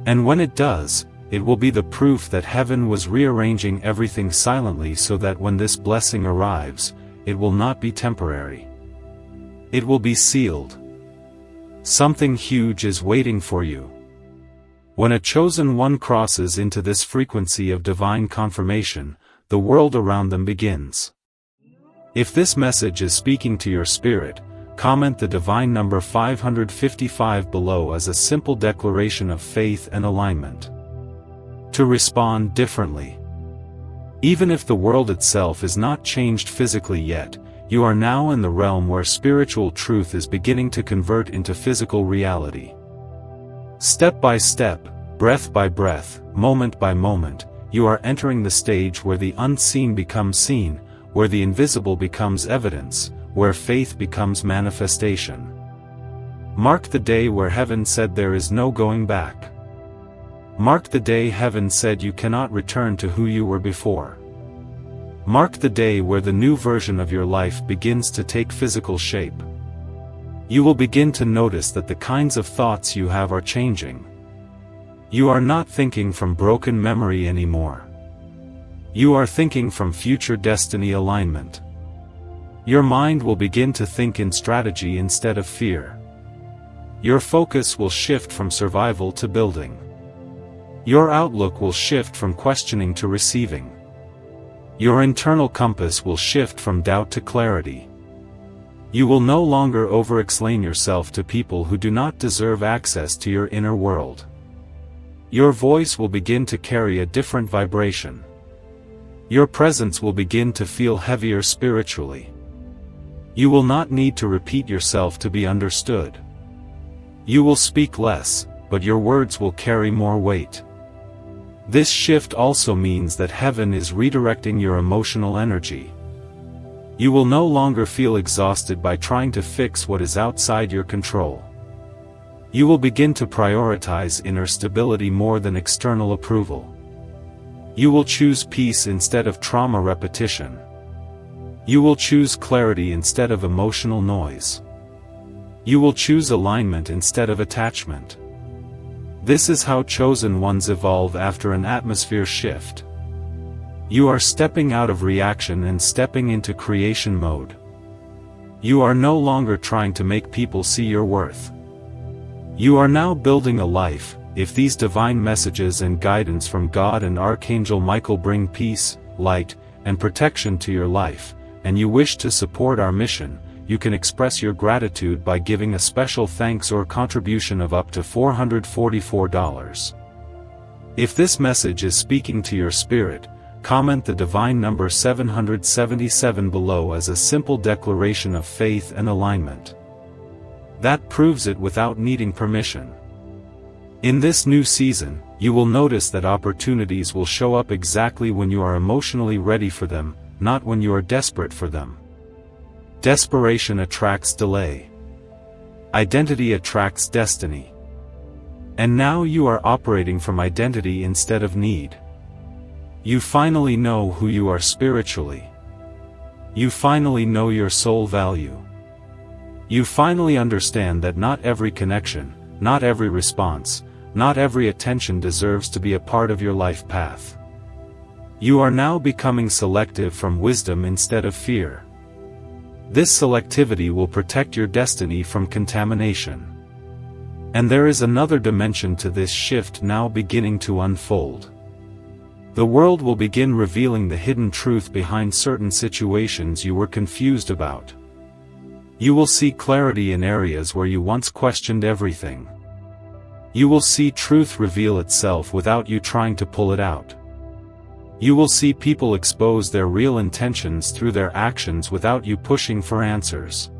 S1: And when it does, it will be the proof that heaven was rearranging everything silently so that when this blessing arrives, it will not be temporary. It will be sealed. Something huge is waiting for you. When a chosen one crosses into this frequency of divine confirmation, the world around them begins. If this message is speaking to your spirit, comment the divine number 555 below as a simple declaration of faith and alignment. To respond differently. Even if the world itself is not changed physically yet, you are now in the realm where spiritual truth is beginning to convert into physical reality. Step by step, breath by breath, moment by moment, you are entering the stage where the unseen becomes seen, where the invisible becomes evidence, where faith becomes manifestation. Mark the day where heaven said there is no going back. Mark the day heaven said you cannot return to who you were before. Mark the day where the new version of your life begins to take physical shape. You will begin to notice that the kinds of thoughts you have are changing. You are not thinking from broken memory anymore. You are thinking from future destiny alignment. Your mind will begin to think in strategy instead of fear. Your focus will shift from survival to building. Your outlook will shift from questioning to receiving. Your internal compass will shift from doubt to clarity. You will no longer over-explain yourself to people who do not deserve access to your inner world. Your voice will begin to carry a different vibration. Your presence will begin to feel heavier spiritually. You will not need to repeat yourself to be understood. You will speak less, but your words will carry more weight. This shift also means that heaven is redirecting your emotional energy. You will no longer feel exhausted by trying to fix what is outside your control. You will begin to prioritize inner stability more than external approval. You will choose peace instead of trauma repetition. You will choose clarity instead of emotional noise. You will choose alignment instead of attachment. This is how chosen ones evolve after an atmosphere shift. You are stepping out of reaction and stepping into creation mode. You are no longer trying to make people see your worth. You are now building a life. If these divine messages and guidance from God and Archangel Michael bring peace, light, and protection to your life, and you wish to support our mission, you can express your gratitude by giving a special thanks or contribution of up to $444. If this message is speaking to your spirit, comment the divine number 777 below as a simple declaration of faith and alignment. That proves it without needing permission. In this new season, you will notice that opportunities will show up exactly when you are emotionally ready for them, not when you are desperate for them. Desperation attracts delay. Identity attracts destiny. And now you are operating from identity instead of need. You finally know who you are spiritually. You finally know your soul value. You finally understand that not every connection, not every response, not every attention deserves to be a part of your life path. You are now becoming selective from wisdom instead of fear. This selectivity will protect your destiny from contamination. And there is another dimension to this shift now beginning to unfold. The world will begin revealing the hidden truth behind certain situations you were confused about. You will see clarity in areas where you once questioned everything. You will see truth reveal itself without you trying to pull it out. You will see people expose their real intentions through their actions without you pushing for answers.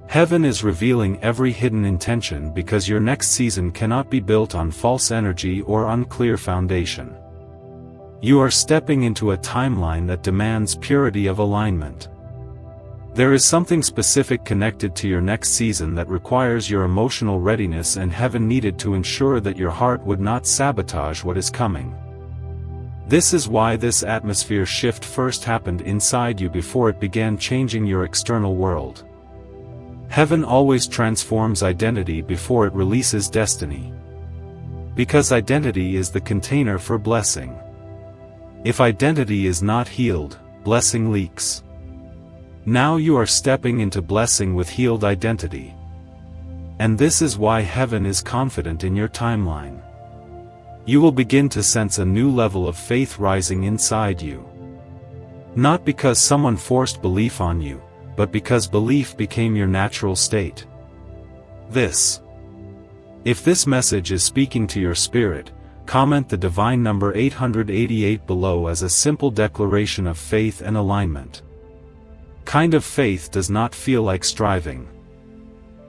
S1: Heaven is revealing every hidden intention because your next season cannot be built on false energy or unclear foundation. You are stepping into a timeline that demands purity of alignment. There is something specific connected to your next season that requires your emotional readiness, and heaven needed to ensure that your heart would not sabotage what is coming. This is why this atmosphere shift first happened inside you before it began changing your external world. Heaven always transforms identity before it releases destiny. Because identity is the container for blessing. If identity is not healed, blessing leaks. Now you are stepping into blessing with healed identity. And this is why heaven is confident in your timeline. You will begin to sense a new level of faith rising inside you. Not because someone forced belief on you, but because belief became your natural state. If this message is speaking to your spirit, comment the divine number 888 below as a simple declaration of faith and alignment. Kind of faith does not feel like striving.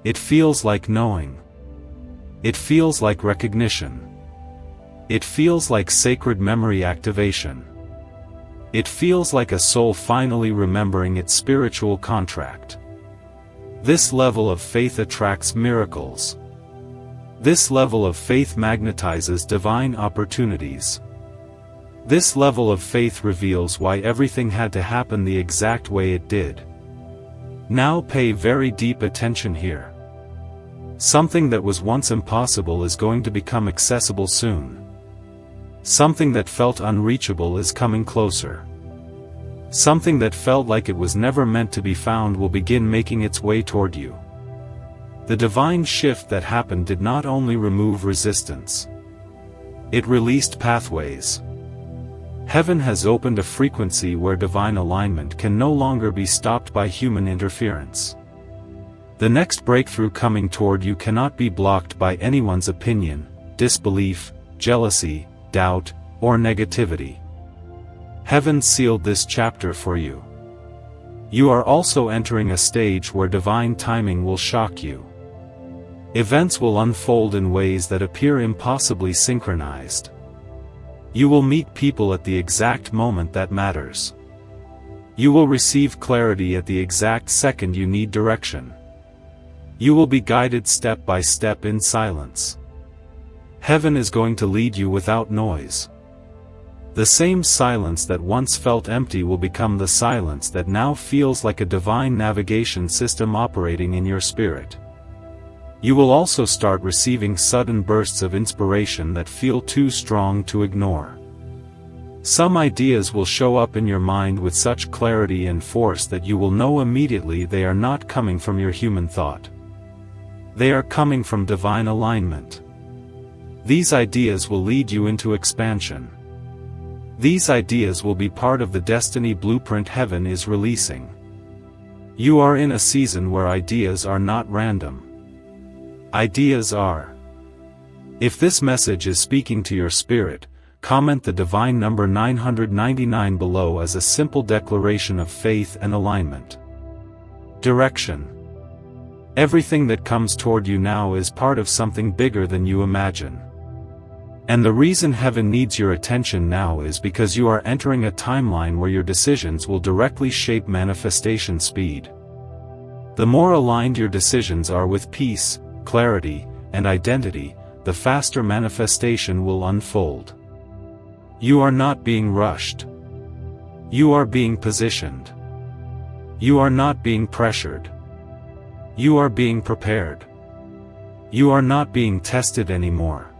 S1: It feels like knowing. It feels like recognition. It feels like sacred memory activation. It feels like a soul finally remembering its spiritual contract. This level of faith attracts miracles. This level of faith magnetizes divine opportunities. This level of faith reveals why everything had to happen the exact way it did. Now pay very deep attention here. Something that was once impossible is going to become accessible soon. Something that felt unreachable is coming closer. Something that felt like it was never meant to be found will begin making its way toward you. The divine shift that happened did not only remove resistance. It released pathways. Heaven has opened a frequency where divine alignment can no longer be stopped by human interference. The next breakthrough coming toward you cannot be blocked by anyone's opinion, disbelief, jealousy, doubt, or negativity. Heaven sealed this chapter for you. You are also entering a stage where divine timing will shock you. Events will unfold in ways that appear impossibly synchronized. You will meet people at the exact moment that matters. You will receive clarity at the exact second you need direction. You will be guided step by step in silence. Heaven is going to lead you without noise. The same silence that once felt empty will become the silence that now feels like a divine navigation system operating in your spirit. You will also start receiving sudden bursts of inspiration that feel too strong to ignore. Some ideas will show up in your mind with such clarity and force that you will know immediately they are not coming from your human thought. They are coming from divine alignment. These ideas will lead you into expansion. These ideas will be part of the destiny blueprint heaven is releasing. You are in a season where ideas are not random. Ideas are. If this message is speaking to your spirit, comment the divine number 999 below as a simple declaration of faith and alignment. Direction. Everything that comes toward you now is part of something bigger than you imagine. And the reason heaven needs your attention now is because you are entering a timeline where your decisions will directly shape manifestation speed. The more aligned your decisions are with peace, clarity, and identity, the faster manifestation will unfold. You are not being rushed. You are being positioned. You are not being pressured. You are being prepared. You are not being tested anymore.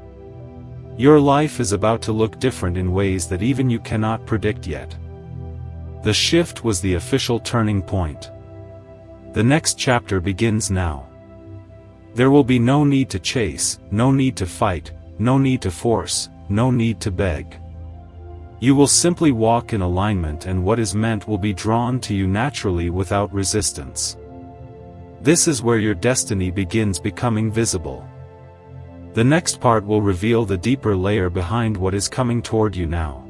S1: Your life is about to look different in ways that even you cannot predict yet. The shift was the official turning point. The next chapter begins now. There will be no need to chase, no need to fight, no need to force, no need to beg. You will simply walk in alignment and what is meant will be drawn to you naturally without resistance. This is where your destiny begins becoming visible. The next part will reveal the deeper layer behind what is coming toward you now.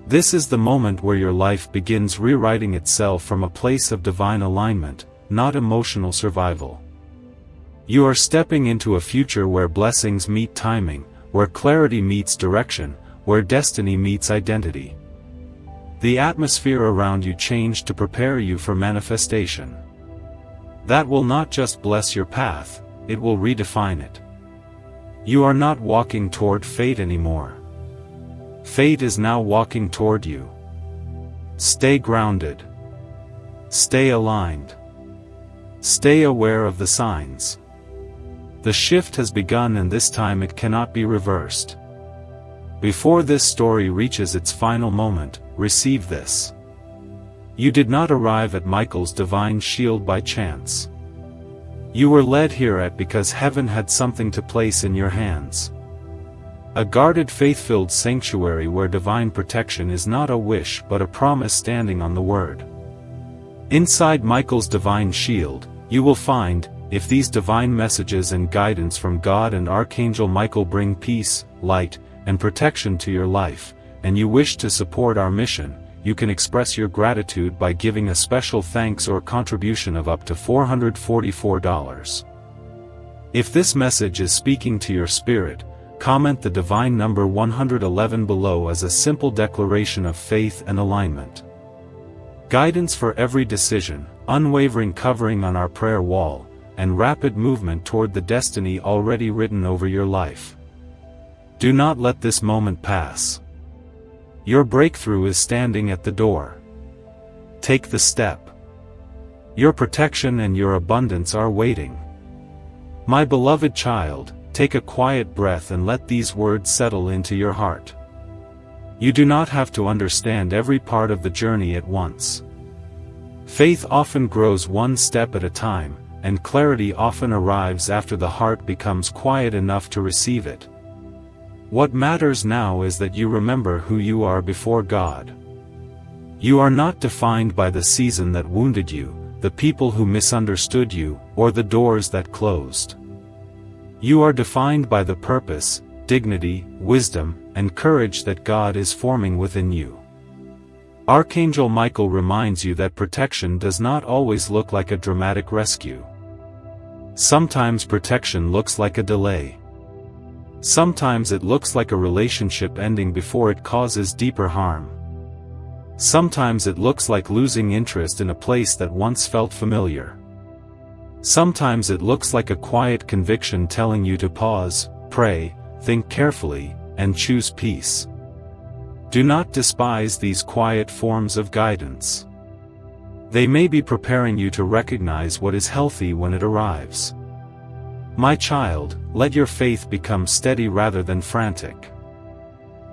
S1: This is the moment where your life begins rewriting itself from a place of divine alignment, not emotional survival. You are stepping into a future where blessings meet timing, where clarity meets direction, where destiny meets identity. The atmosphere around you changed to prepare you for manifestation. That will not just bless your path, it will redefine it. You are not walking toward fate anymore. Fate is now walking toward you. Stay grounded. Stay aligned. Stay aware of the signs. The shift has begun and this time it cannot be reversed. Before this story reaches its final moment, receive this. You did not arrive at Michael's divine shield by chance. You were led here because heaven had something to place in your hands. A guarded faith-filled sanctuary where divine protection is not a wish but a promise standing on the word. Inside Michael's divine shield, you will find, if these divine messages and guidance from God and Archangel Michael bring peace, light, and protection to your life, and you wish to support our mission, you can express your gratitude by giving a special thanks or contribution of up to $444. If this message is speaking to your spirit, comment the divine number 111 below as a simple declaration of faith and alignment. Guidance for every decision, unwavering covering on our prayer wall, and rapid movement toward the destiny already written over your life. Do not let this moment pass. Your breakthrough is standing at the door. Take the step. Your protection and your abundance are waiting. My beloved child, take a quiet breath and let these words settle into your heart. You do not have to understand every part of the journey at once. Faith often grows one step at a time, and clarity often arrives after the heart becomes quiet enough to receive it. What matters now is that you remember who you are before God. You are not defined by the season that wounded you, the people who misunderstood you, or the doors that closed. You are defined by the purpose, dignity, wisdom, and courage that God is forming within you. Archangel Michael reminds you that protection does not always look like a dramatic rescue. Sometimes protection looks like a delay. Sometimes it looks like a relationship ending before it causes deeper harm. Sometimes it looks like losing interest in a place that once felt familiar. Sometimes it looks like a quiet conviction telling you to pause, pray, think carefully, and choose peace. Do not despise these quiet forms of guidance. They may be preparing you to recognize what is healthy when it arrives. My child, let your faith become steady rather than frantic.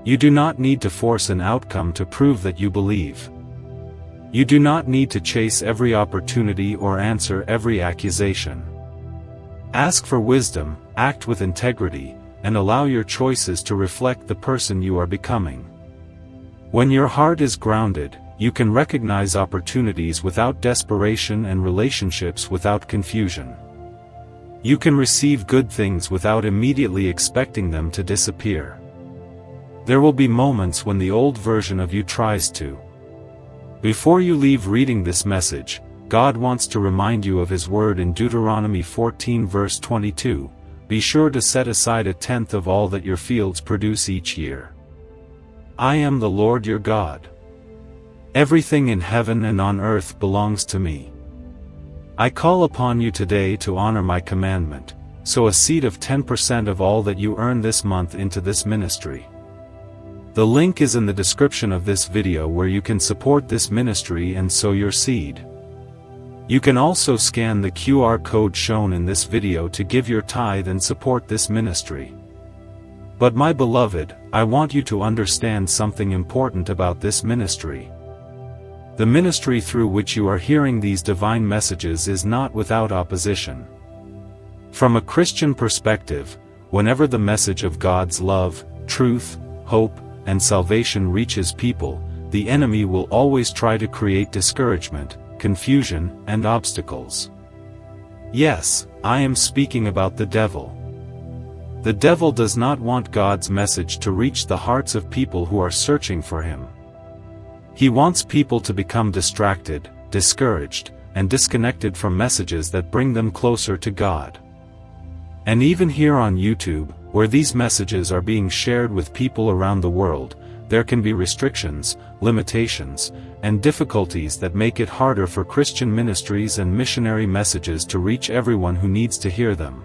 S1: You do not need to force an outcome to prove that you believe. You do not need to chase every opportunity or answer every accusation. Ask for wisdom, act with integrity, and allow your choices to reflect the person you are becoming. When your heart is grounded, you can recognize opportunities without desperation and relationships without confusion. You can receive good things without immediately expecting them to disappear. There will be moments when the old version of you tries to. Before you leave reading this message, God wants to remind you of His word in Deuteronomy 14 verse 22, "Be sure to set aside 1/10 of all that your fields produce each year. I am the Lord your God. Everything in heaven and on earth belongs to me. I call upon you today to honor my commandment, sow a seed of 10% of all that you earn this month into this ministry." The link is in the description of this video where you can support this ministry and sow your seed. You can also scan the QR code shown in this video to give your tithe and support this ministry. But my beloved, I want you to understand something important about this ministry. The ministry through which you are hearing these divine messages is not without opposition. From a Christian perspective, whenever the message of God's love, truth, hope, and salvation reaches people, the enemy will always try to create discouragement, confusion, and obstacles. Yes, I am speaking about the devil. The devil does not want God's message to reach the hearts of people who are searching for Him. He wants people to become distracted, discouraged, and disconnected from messages that bring them closer to God. And even here on YouTube, where these messages are being shared with people around the world, there can be restrictions, limitations, and difficulties that make it harder for Christian ministries and missionary messages to reach everyone who needs to hear them.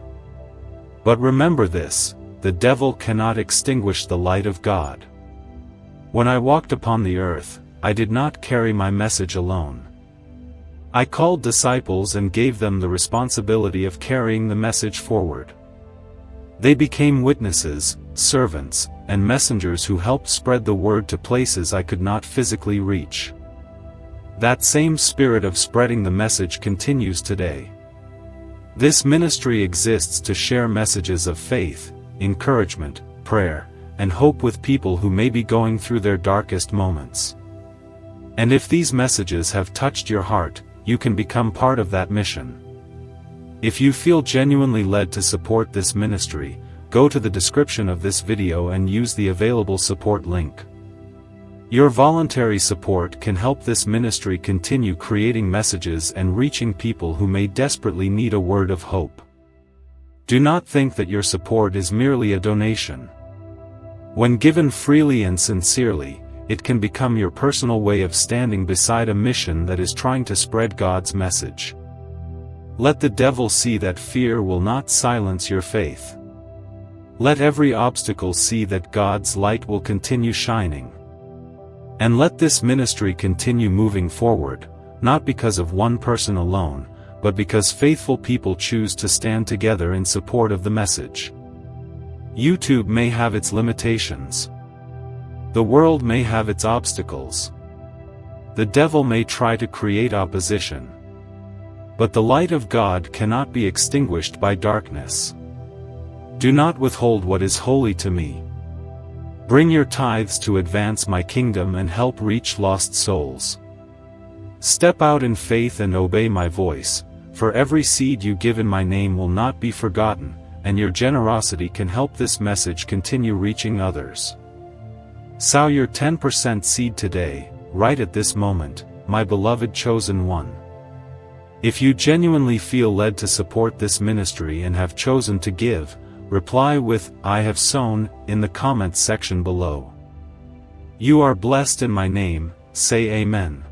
S1: But remember this, the devil cannot extinguish the light of God. When I walked upon the earth, I did not carry my message alone. I called disciples and gave them the responsibility of carrying the message forward. They became witnesses, servants, and messengers who helped spread the word to places I could not physically reach. That same spirit of spreading the message continues today. This ministry exists to share messages of faith, encouragement, prayer, and hope with people who may be going through their darkest moments. And if these messages have touched your heart, you can become part of that mission. If you feel genuinely led to support this ministry, go to the description of this video and use the available support link. Your voluntary support can help this ministry continue creating messages and reaching people who may desperately need a word of hope. Do not think that your support is merely a donation. When given freely and sincerely, it can become your personal way of standing beside a mission that is trying to spread God's message. Let the devil see that fear will not silence your faith. Let every obstacle see that God's light will continue shining. And let this ministry continue moving forward, not because of one person alone, but because faithful people choose to stand together in support of the message. YouTube may have its limitations. The world may have its obstacles. The devil may try to create opposition. But the light of God cannot be extinguished by darkness. Do not withhold what is holy to me. Bring your tithes to advance my kingdom and help reach lost souls. Step out in faith and obey my voice, for every seed you give in my name will not be forgotten, and your generosity can help this message continue reaching others. Sow your 10% seed today, right at this moment, my beloved chosen one. If you genuinely feel led to support this ministry and have chosen to give, reply with, "I have sown," in the comments section below. You are blessed in my name, say Amen.